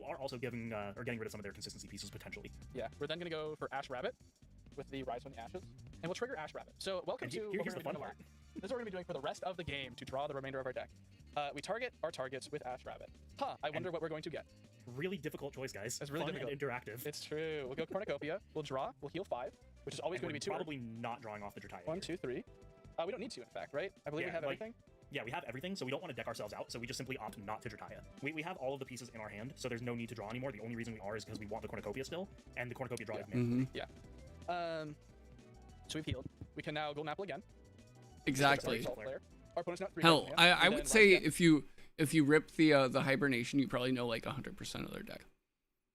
Are also getting rid of some of their consistency pieces potentially. Yeah, we're then gonna go for Ash Rabbit with the Rise from the Ashes, and we'll trigger Ash Rabbit. So welcome to here's the fun part. This is what we're gonna be doing for the rest of the game to draw the remainder of our deck. We target our targets with Ash Rabbit. I wonder what we're going to get. Really difficult choice, guys. It's really fun difficult. And interactive. It's true. We'll go Cornucopia. We'll draw. We'll heal 5, which is always going to be 2. Probably not drawing off the Jataya. 1, 2, 3. We don't need to, in fact, right? I believe we have everything. Yeah, we have everything, so we don't want to deck ourselves out, so we just simply opt not to Jataya. We have all of the pieces in our hand, so there's no need to draw anymore. The only reason we are is because we want the Cornucopia still, and the Cornucopia draw is mandatory. Yeah. So we've healed. We can now Golden Apple again. Exactly. Our opponent's not 3 Hell, cards in hand. I We would then say rise again. if you rip the hibernation, you probably know like 100% of their deck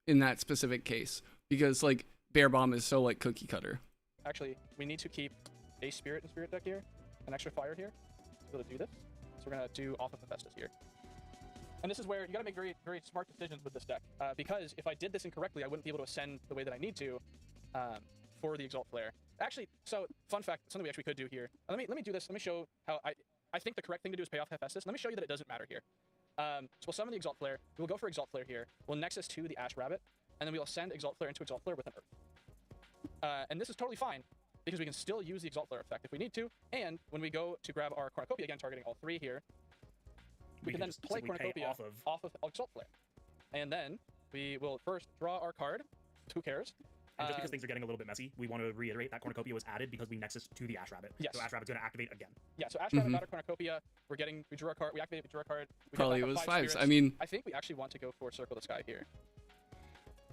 in that specific case, because like Bear Bomb is so like cookie cutter. Actually, we need to keep a spirit in spirit deck here, an extra fire here, to be able to do this. So we're gonna do off of Hephaestus here. And this is where you gotta make very, very smart decisions with this deck, because if I did this incorrectly, I wouldn't be able to ascend the way that I need to for the Exalt Flare. Actually, so fun fact, something we actually could do here. Let me do this. Let me show how I think the correct thing to do is pay off Hephaestus. Let me show you that it doesn't matter here. So we'll summon the Exalt Flare. We'll go for Exalt Flare here. We'll Nexus to the Ash Rabbit, and then we'll send Exalt Flare into Exalt Flare with an Earth. And this is totally fine, because we can still use the Exalt Flare effect if we need to. And when we go to grab our Cornucopia, again targeting all 3 here, we can then just play simply pay Cornucopia off of Exalt Flare. And then we will first draw our card. Who cares? And just because things are getting a little bit messy, we want to reiterate that Cornucopia was added because we nexus to the Ash Rabbit. Yes. So Ash Rabbit's going to activate again. Yeah, so Ash Rabbit got our Cornucopia. We drew our card. We activated, we drew our card. We got Probably back it up was 5 5s. spirits. I mean, I think we actually want to go for Circle the Sky here.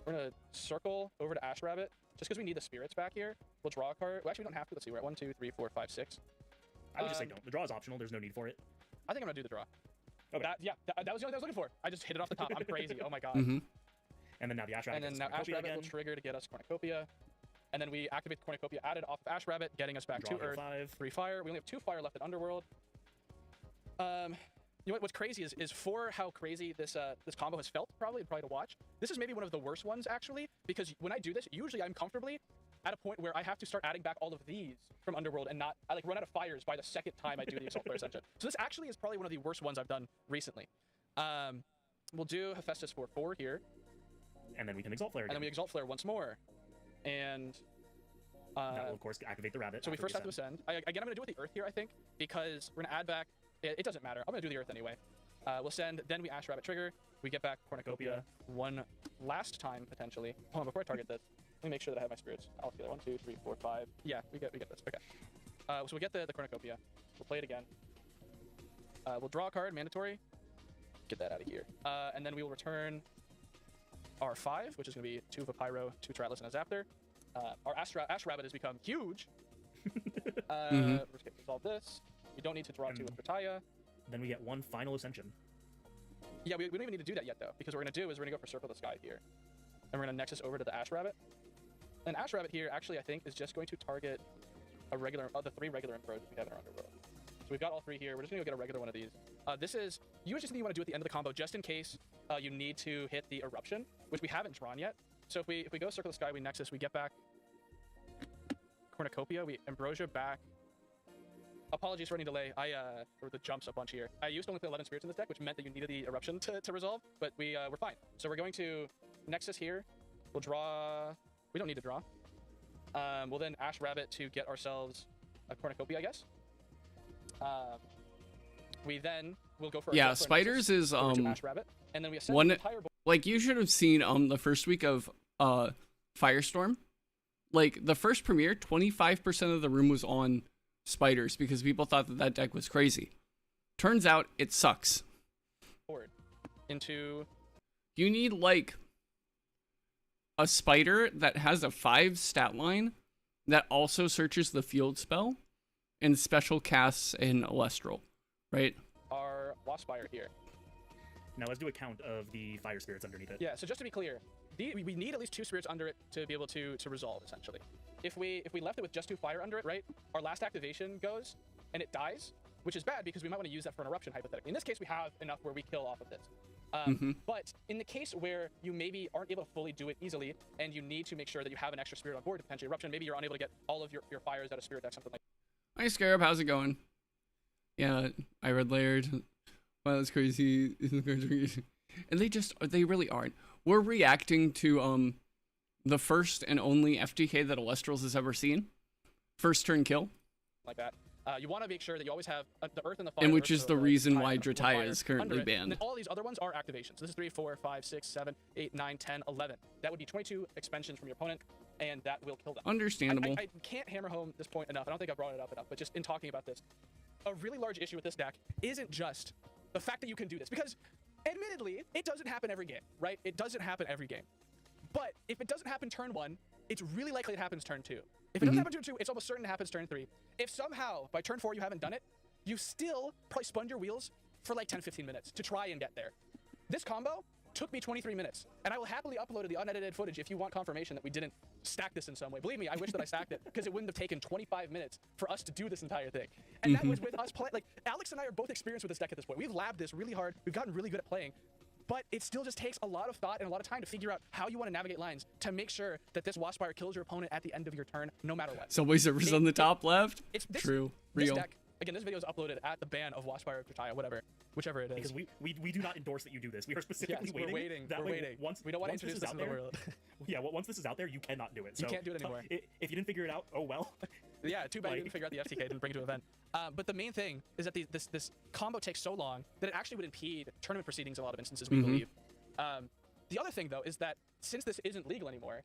We're going to circle over to Ash Rabbit. Just because we need the spirits back here, we'll draw a card. Well, actually, we don't have to. Let's see. We're at 1, 2, 3, 4, 5, 6. I would just say don't. The draw is optional. There's no need for it. I think I'm going to do the draw. Okay. That was the only thing I was looking for. I just hit it off the top. I'm crazy. Oh my god. And then now the Ash Rabbit And then gets now Ash Cornucopia Rabbit will again. trigger to get us Cornucopia. And then we activate the Cornucopia added off of Ash Rabbit, getting us back Draw to another Earth. 5. 3 fire. We only have 2 fire left in Underworld. You know what's crazy is for how crazy this combo has felt, probably to watch. This is maybe one of the worst ones actually, because when I do this, usually I'm comfortably at a point where I have to start adding back all of these from Underworld and not I like run out of fires by the second time I do the Exalt Flare Ascension. So this actually is probably one of the worst ones I've done recently. We'll do Hephaestus for 4 here. And then we can Exalt Flare again. And then we Exalt Flare once more. And that will, of course, activate the Rabbit. so we after first have to ascend. Again, I'm going to do it with the Earth here, I think, because we're going to add back... It doesn't matter. I'm going to do the Earth anyway. We'll send, then we Ash Rabbit trigger. We get back Cornucopia one last time, potentially. Hold on, before I target this, let me make sure that I have my spirits all together. 1, 2, 3, 4, 5. Yeah, we get this. Okay. So we get the Cornucopia. We'll play it again. We'll draw a card, mandatory. Get that out of here. And then we will return our 5, which is going to be 2 Pyro, 2 Triatlas, and a Zaptor. Our Ash Rabbit has become huge. We're just going to resolve this. We don't need to draw 2 with Frataya. Then we get 1 final Ascension. Yeah, we don't even need to do that yet, though, because what we're going to do is we're going to go for Circle the Sky here. And we're going to Nexus over to the Ash Rabbit. And Ash Rabbit here, actually, I think, is just going to target a regular, the 3 regular Impros we have in our Underworld. So we've got all 3 here. We're just going to go get a regular one of these. This is usually something you want to do at the end of the combo, just in case you need to hit the Eruption, which we haven't drawn yet. So if we go Circle the Sky, we Nexus, we get back Cornucopia, we Ambrosia back. Apologies for any delay. Or the jumps a bunch here. I used to only play 11 spirits in this deck, which meant that you needed the Eruption to resolve, but we're fine. So we're going to Nexus here. We'll draw... We don't need to draw. We'll then Ash Rabbit to get ourselves a Cornucopia, I guess. We then will go for yeah, Spiders is Ash Rabbit, and then we ascend one the entire board. like you should have seen the first week of Firestorm. Like the first premiere, 25% of the room was on Spiders because people thought that deck was crazy. Turns out it sucks. Into You need like a spider that has a 5 stat line that also searches the field spell and special casts in Alestral, right? our Wasp Spire here. Now let's do a count of the fire spirits underneath it. Yeah, so just to be clear, we need at least 2 spirits under it to be able to resolve, essentially. If we left it with just 2 fire under it, right, our last activation goes and it dies, which is bad because we might want to use that for an eruption, hypothetically. In this case, we have enough where we kill off of this. But in the case where you maybe aren't able to fully do it easily and you need to make sure that you have an extra spirit on board to potentially eruption, maybe you're unable to get all of your fires out of spirit deck, something like that. Hi Scarab, how's it going? Yeah, I red layered. Wow, that's crazy. And they really aren't. We're reacting to the first and only FTK that Alestrals has ever seen. First turn kill. Like that. You want to make sure that you always have the earth and the fire. And which is the reason why Drataya Drataya is currently And banned. then all these other ones are activations. So this is 3, 4, 5, 6, 7, 8, 9, 10, 11. That would be 22 expansions from your opponent, and that will kill them. Understandable. I can't hammer home this point enough. I don't think I brought it up enough, but just in talking about this, a really large issue with this deck isn't just the fact that you can do this, because admittedly, it doesn't happen every game, right? It doesn't happen every game. But if it doesn't happen turn 1, it's really likely it happens turn 2. If it doesn't happen turn 2, it's almost certain it happens turn 3. If somehow by turn 4 you haven't done it, you still probably spun your wheels for like 10-15 minutes to try and get there. This combo took me 23 minutes, and I will happily upload the unedited footage if you want confirmation that we didn't stack this in some way. Believe me, I wish that I stacked it, because it wouldn't have taken 25 minutes for us to do this entire thing. And that was with us playing. Like, Alex and I are both experienced with this deck at this point. We've labbed this really hard. We've gotten really good at playing. But it still just takes a lot of thought and a lot of time to figure out how you want to navigate lines to make sure that this Waspire kills your opponent at the end of your turn, no matter what. So voiceovers on the top left. It's this, True. This Real. deck, again, this video is uploaded at the ban of Waspire Krataya, whichever it is. Because we do not endorse that you do this. We are specifically we're waiting. That we're way, waiting. Once, we don't want to once introduce this this is into out the there, world. yeah, well, once this is out there, you cannot do it. So you can't do it anymore. If you didn't figure it out, oh well. Yeah, too bad you didn't figure out the FTK, didn't bring it to an event. But the main thing is that this combo takes so long that it actually would impede tournament proceedings in a lot of instances, we believe. The other thing, though, is that since this isn't legal anymore,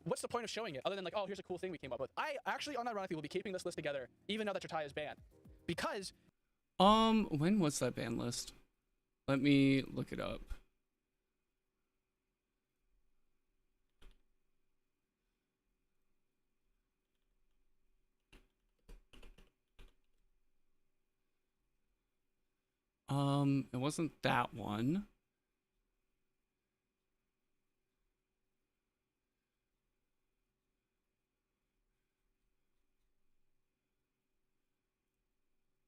what's the point of showing it other than like, oh, here's a cool thing we came up with? I actually, unironically, will be keeping this list together even now that Krataya is banned. Because... When was that ban list? Let me look it up. It wasn't that one.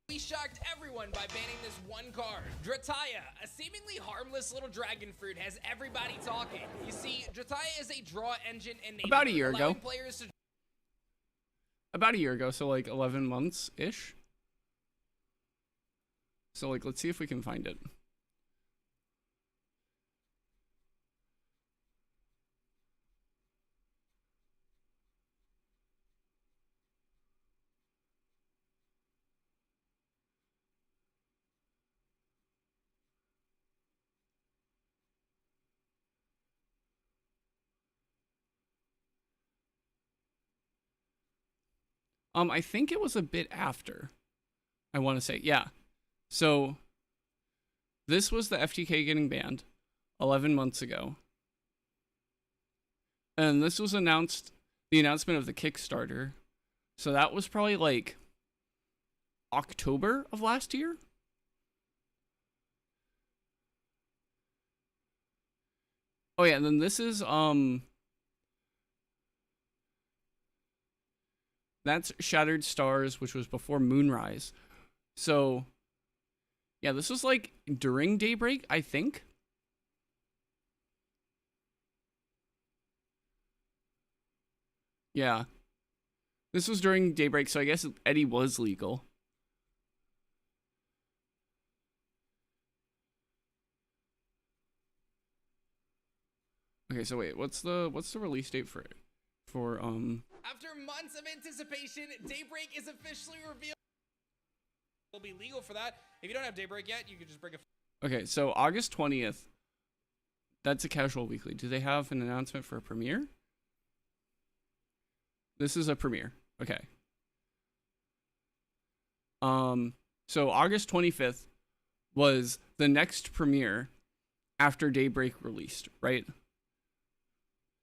We shocked everyone by banning this one card. Drataya, a seemingly harmless little dragon fruit, has everybody talking. You see, Drataya is a draw engine enabler, About a year ago. allowing players to About a year ago, so like 11 months-ish. So like, let's see if we can find it. I think it was a bit after, I want to say. Yeah. So this was the FTK getting banned 11 months ago. And this was the announcement of the Kickstarter. So that was probably like October of last year. Oh yeah, and then this is that's Shattered Stars, which was before Moonrise. So, yeah, this was like during Daybreak, I think. Yeah. This was during Daybreak, so I guess Eddie was legal. Okay, so wait, what's the release date for it? After months of anticipation, Daybreak is officially revealed. Will be legal for that. If you don't have Daybreak yet, you can just bring a... Okay, so August 20th. That's a casual weekly. Do they have an announcement for a premiere? This is a premiere. Okay. So August 25th was the next premiere after Daybreak released, right?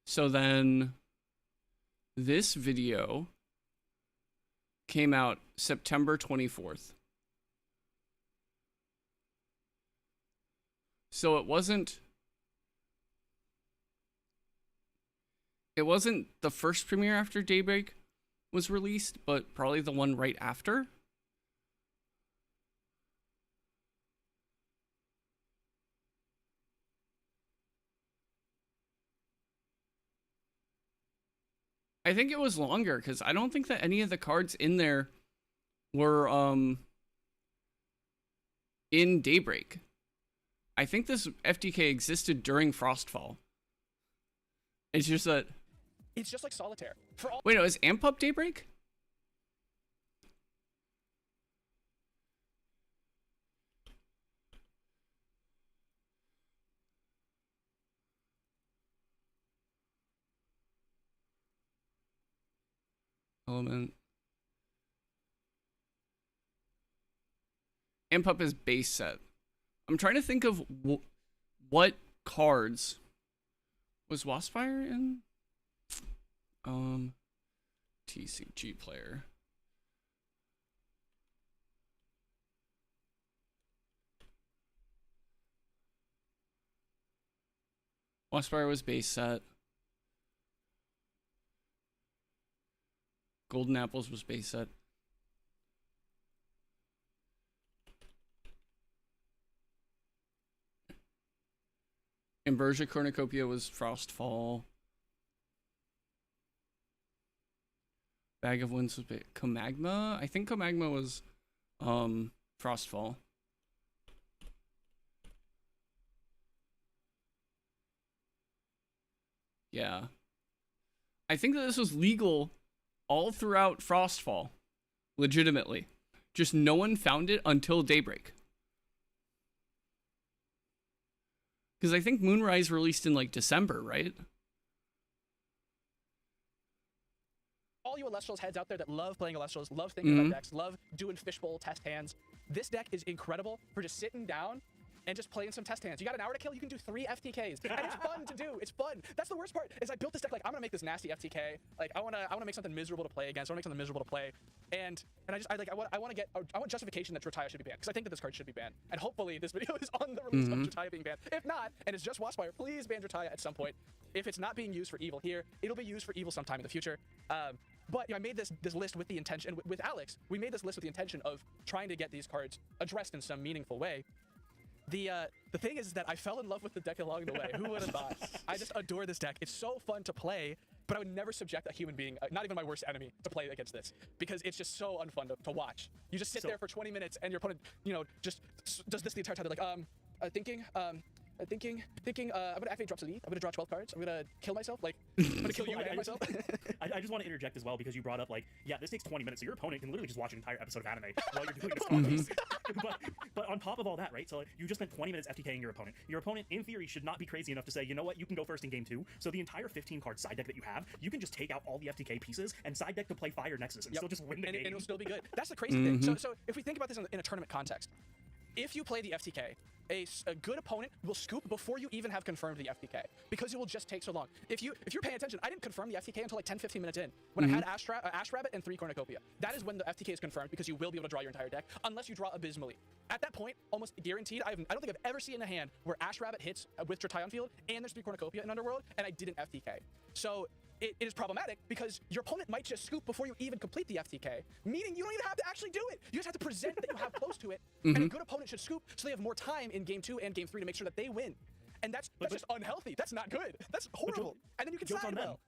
So then this video came out September 24th. So it wasn't the first premiere after Daybreak was released, but probably the one right after. I think it was longer because I don't think that any of the cards in there were in Daybreak. I think this FTK existed during Frostfall. It's just that... It's just like Solitaire. For all Wait, no, is Amp Up Daybreak? Element. Amp Up is base set. I'm trying to think of what cards was Waspire in? TCG player. Westfire was base set. Golden Apples was base set. Ambrosia Cornucopia was Frostfall. Bag of Winds was Comagma. I think Comagma was Frostfall. Yeah. I think that this was legal all throughout Frostfall. Legitimately. Just no one found it until Daybreak. Because I think Moonrise released in like December, right? All you Elestrals heads out there that love playing Elestrals, love thinking about decks, love doing fishbowl test hands, this deck is incredible for just sitting down and just playing some test hands. You got an hour to kill, you can do 3 FTKs. And it's fun to do. It's fun. That's the worst part, is I built this deck like, I'm gonna make this nasty FTK. Like, I wanna make something miserable to play against. I wanna make something miserable to play. And I want justification that Drataya should be banned, because I think that this card should be banned. And hopefully this video is on the release of Drataya being banned. If not, and it's just Watchfire, please ban Drataya at some point. If it's not being used for evil here, it'll be used for evil sometime in the future. But you know, I made this list with the intention, with Alex, we made this list with the intention of trying to get these cards addressed in some meaningful way. The thing is that I fell in love with the deck along the way. Who would have thought? I just adore this deck. It's so fun to play, but I would never subject a human being, not even my worst enemy, to play against this, because it's just so unfun to watch. You just sit there for 20 minutes and your opponent, you know, just does this the entire time. They're like, thinking, I'm gonna activate drops elite. I'm gonna draw 12 cards. I'm gonna kill myself. Like, I'm gonna kill you and myself. I just want to interject as well, because you brought up, like, yeah, this takes 20 minutes, so your opponent can literally just watch an entire episode of anime while you're doing this contest. but on top of all that, right, so like, you just spent 20 minutes FTKing your opponent. Your opponent, in theory, should not be crazy enough to say, you know what, you can go first in game 2, so the entire 15-card side deck that you have, you can just take out all the FTK pieces and side deck to play Fire Nexus and still just win the game. And it'll still be good. That's the crazy thing. So if we think about this in a tournament context, if you play the FTK, a good opponent will scoop before you even have confirmed the FTK, because it will just take so long. If you're paying attention, I didn't confirm the FTK until like 10-15 minutes in, when I had Ash Rabbit and 3 Cornucopia. That is when the FTK is confirmed, because you will be able to draw your entire deck, unless you draw abysmally. At that point, almost guaranteed, I don't think I've ever seen a hand where Ash Rabbit hits with Drataya on field, and there's 3 Cornucopia in Underworld, and I didn't FTK. So it is problematic, because your opponent might just scoop before you even complete the FTK, meaning you don't even have to actually do it. You just have to present that you have close to it, and a good opponent should scoop so they have more time in game 2 and game 3 to make sure that they win. And that's just unhealthy. That's not good. That's horrible. And then you can side well.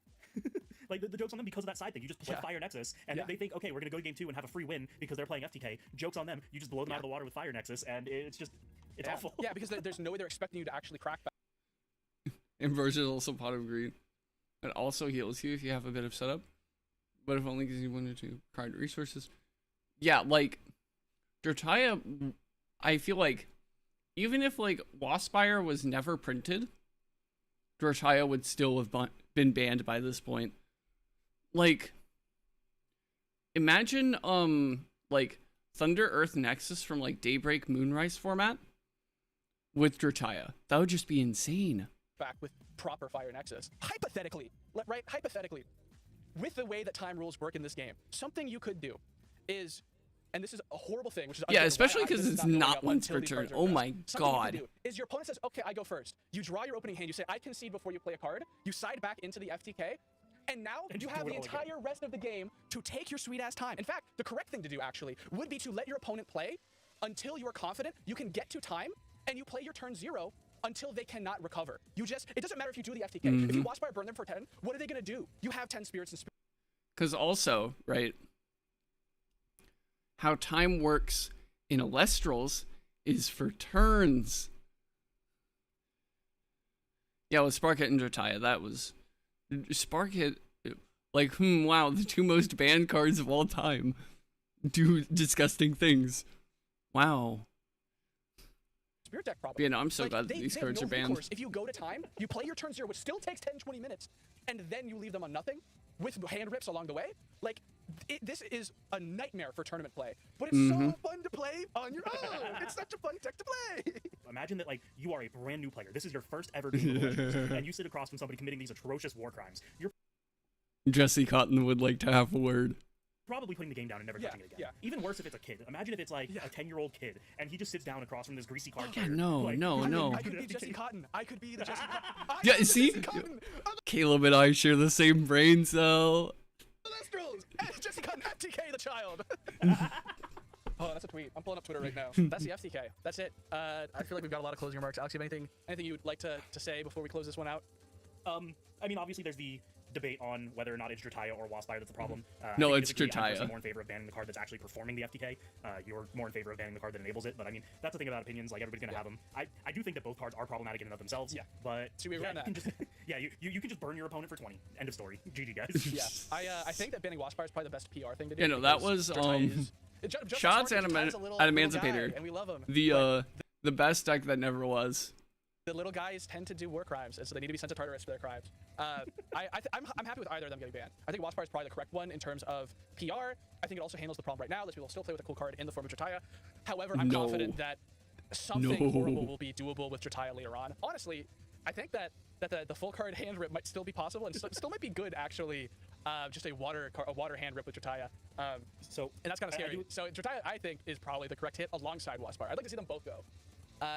Like, the joke's on them because of that side thing. You just play Fire Nexus, and they think, okay, we're gonna go to game 2 and have a free win because they're playing FTK. Joke's on them. You just blow them out of the water with Fire Nexus, and it's awful. Yeah, because there's no way they're expecting you to actually crack back. Inversion is also pot of greed. It also heals you if you have a bit of setup, but if only gives you 1 or 2 card resources. Yeah, like, Drataya, I feel like, even if, like, Waspire was never printed, Drataya would still have been banned by this point. Like, imagine, like, Thunder Earth Nexus from, like, Daybreak Moonrise format with Drataya. That would just be insane. Back with proper Fire Nexus. Hypothetically, right? Hypothetically, with the way that time rules work in this game, something you could do is, and this is a horrible thing, which is especially because it's not once per turn. Oh my god. You is your opponent says, okay, I go first. You draw your opening hand. You say, I concede before you play a card. You side back into the FTK. And now you have the entire rest of the game to take your sweet ass time. In fact, the correct thing to do actually would be to let your opponent play until you are confident you can get to time, and you play your turn 0 until they cannot recover. It doesn't matter if you do the FTK. If you Watchfire burn them for 10, what are they going to do? You have 10 spirits and because also, right, how time works in Elestrals is for turns. Yeah, with Spark Hit and Drataya, that was Spark Hit, like, wow, the 2 most banned cards of all time do disgusting things. Wow. Spirit deck problem. Yeah, no, I'm so glad that these cards are banned. Recourse. If you go to time, you play your turn 0, which still takes 10-20 minutes, and then you leave them on nothing with hand rips along the way. Like, this is a nightmare for tournament play, but it's so fun to play on your own. It's such a fun deck to play. Imagine that, like, you are a brand new player. This is your first ever game of Legends, and you sit across from somebody committing these atrocious war crimes. Jesse Cotton would like to have a word. probably putting the game down and never Yeah, touching it again. yeah. Even worse if it's a kid. Imagine if it's like Yeah. a 10-year-old kid and he just sits down across from this greasy card Yeah, player. no, like, no, no. I could be Jesse Cotton. I could be the Jesse Cotton. Yeah, see? Caleb and I share the same brain cell. Cholesterol. Jesse Cotton, FTK the child. Oh, that's a tweet. I'm pulling up Twitter right now. That's the FTK. That's it. I feel like we've got a lot of closing remarks. Alex, you have anything you'd like to say before we close this one out? I mean, obviously, there's the debate on whether or not it's Drataya or Waspire that's the problem. No, I think it's physically, I'm Drataya. personally more in favor of banning the card that's actually performing the FTK. You're more in favor of banning the card that enables it, but I mean, that's the thing about opinions. Like, everybody's gonna have them. I do think that both cards are problematic in and of themselves. Yeah. But So we yeah, ran you that. can just, yeah, you can just burn your opponent for 20. End of story. GG, guys. Yeah, I think that banning Waspire is probably the best PR thing to do. Yeah, no, that because was, Drataya is- Just shots smart, at Drataa's a little Adamantipator. guy, and we love him. The best deck that never was. The little guys tend to do war crimes, and so they need to be sent to Tartarus for their crimes. I'm happy with either of them getting banned. I think Waspire is probably the correct one in terms of PR. I think it also handles the problem right now that people will still play with a cool card in the form of Drataya. However, I'm No. confident that something No. horrible will be doable with Drataya later on. Honestly, I think that the full card hand rip might still be possible and still might be good actually. Just a water hand rip with Drataya. And that's kind of scary. So Drataya, I think, is probably the correct hit alongside Waspire. I'd like to see them both go.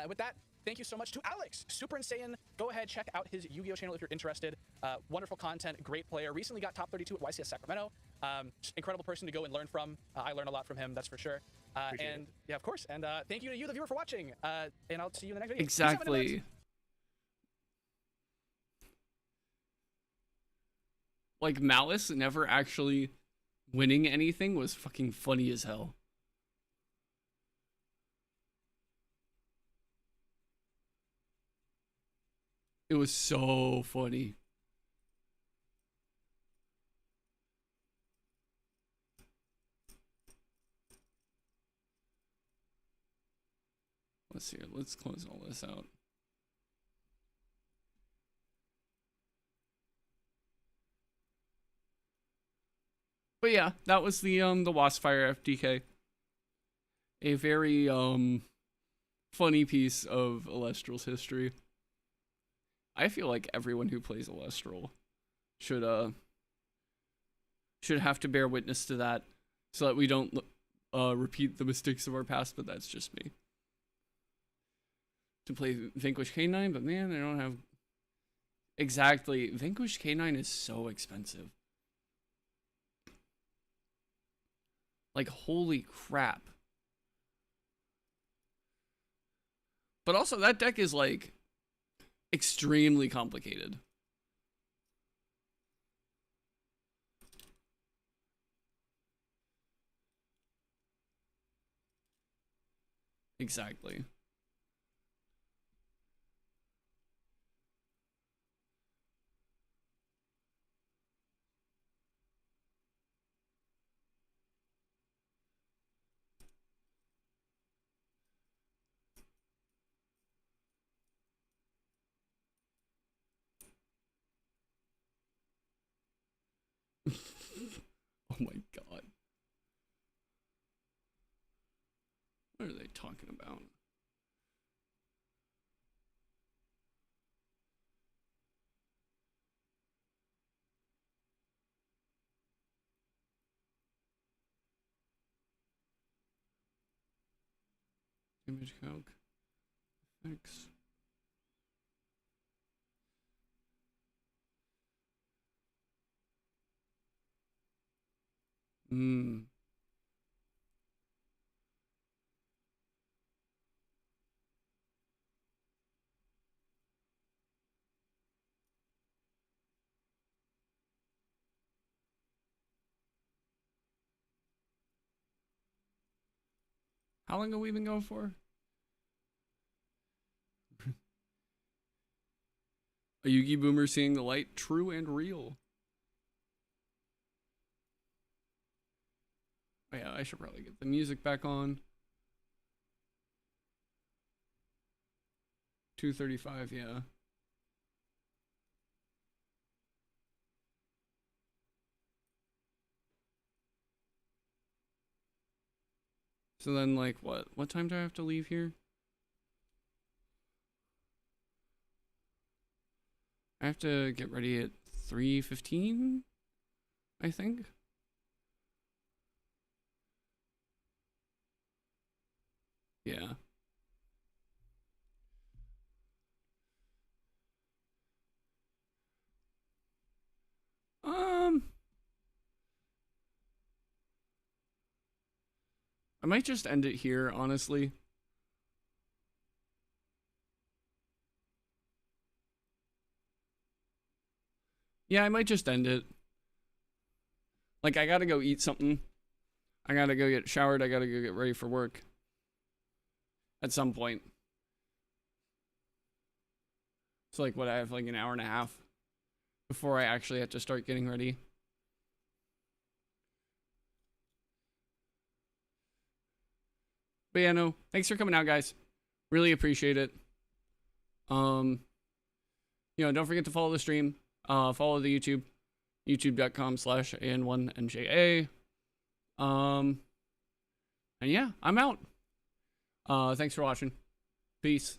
With that, thank you so much to Alex, Super Insane. Go ahead, check out his Yu-Gi-Oh channel if you're interested. Wonderful content, great player. Recently got top 32 at YCS Sacramento. Just incredible person to go and learn from. I learn a lot from him, that's for sure. And yeah, of course. And thank you to you, the viewer, for watching. And I'll see you in the next video. Peace out, my nerds. Exactly. Like, Malice never actually winning anything was fucking funny as hell. It was so funny. Let's see. Let's close all this out. But yeah, that was the Waspire FDK. A very funny piece of Elestral's history. I feel like everyone who plays Elestral should have to bear witness to that, so that we don't repeat the mistakes of our past. But that's just me. To play Vanquish K9, but man, I don't have exactly. Vanquish K9 is so expensive. Like, holy crap. But also, that deck is, like, extremely complicated. Exactly. Oh my god. What are they talking about? Image calc. Effects. Hmm. How long have we been going for? A Yugi Boomer seeing the light, true and real. Oh yeah, I should probably get the music back on. 2:35, yeah. So then, like, what? What time do I have to leave here? I have to get ready at 3:15, I think. Yeah. I might just end it here, honestly. Yeah, I might just end it. Like, I gotta go eat something. I gotta go get showered. I gotta go get ready for work. At some point. It's like, what, I have like an hour and a half before I actually have to start getting ready. But yeah, no, thanks for coming out, guys. Really appreciate it. You know, don't forget to follow the stream. Follow the YouTube. youtube.com/an1nja. And yeah, I'm out. Thanks for watching. Peace.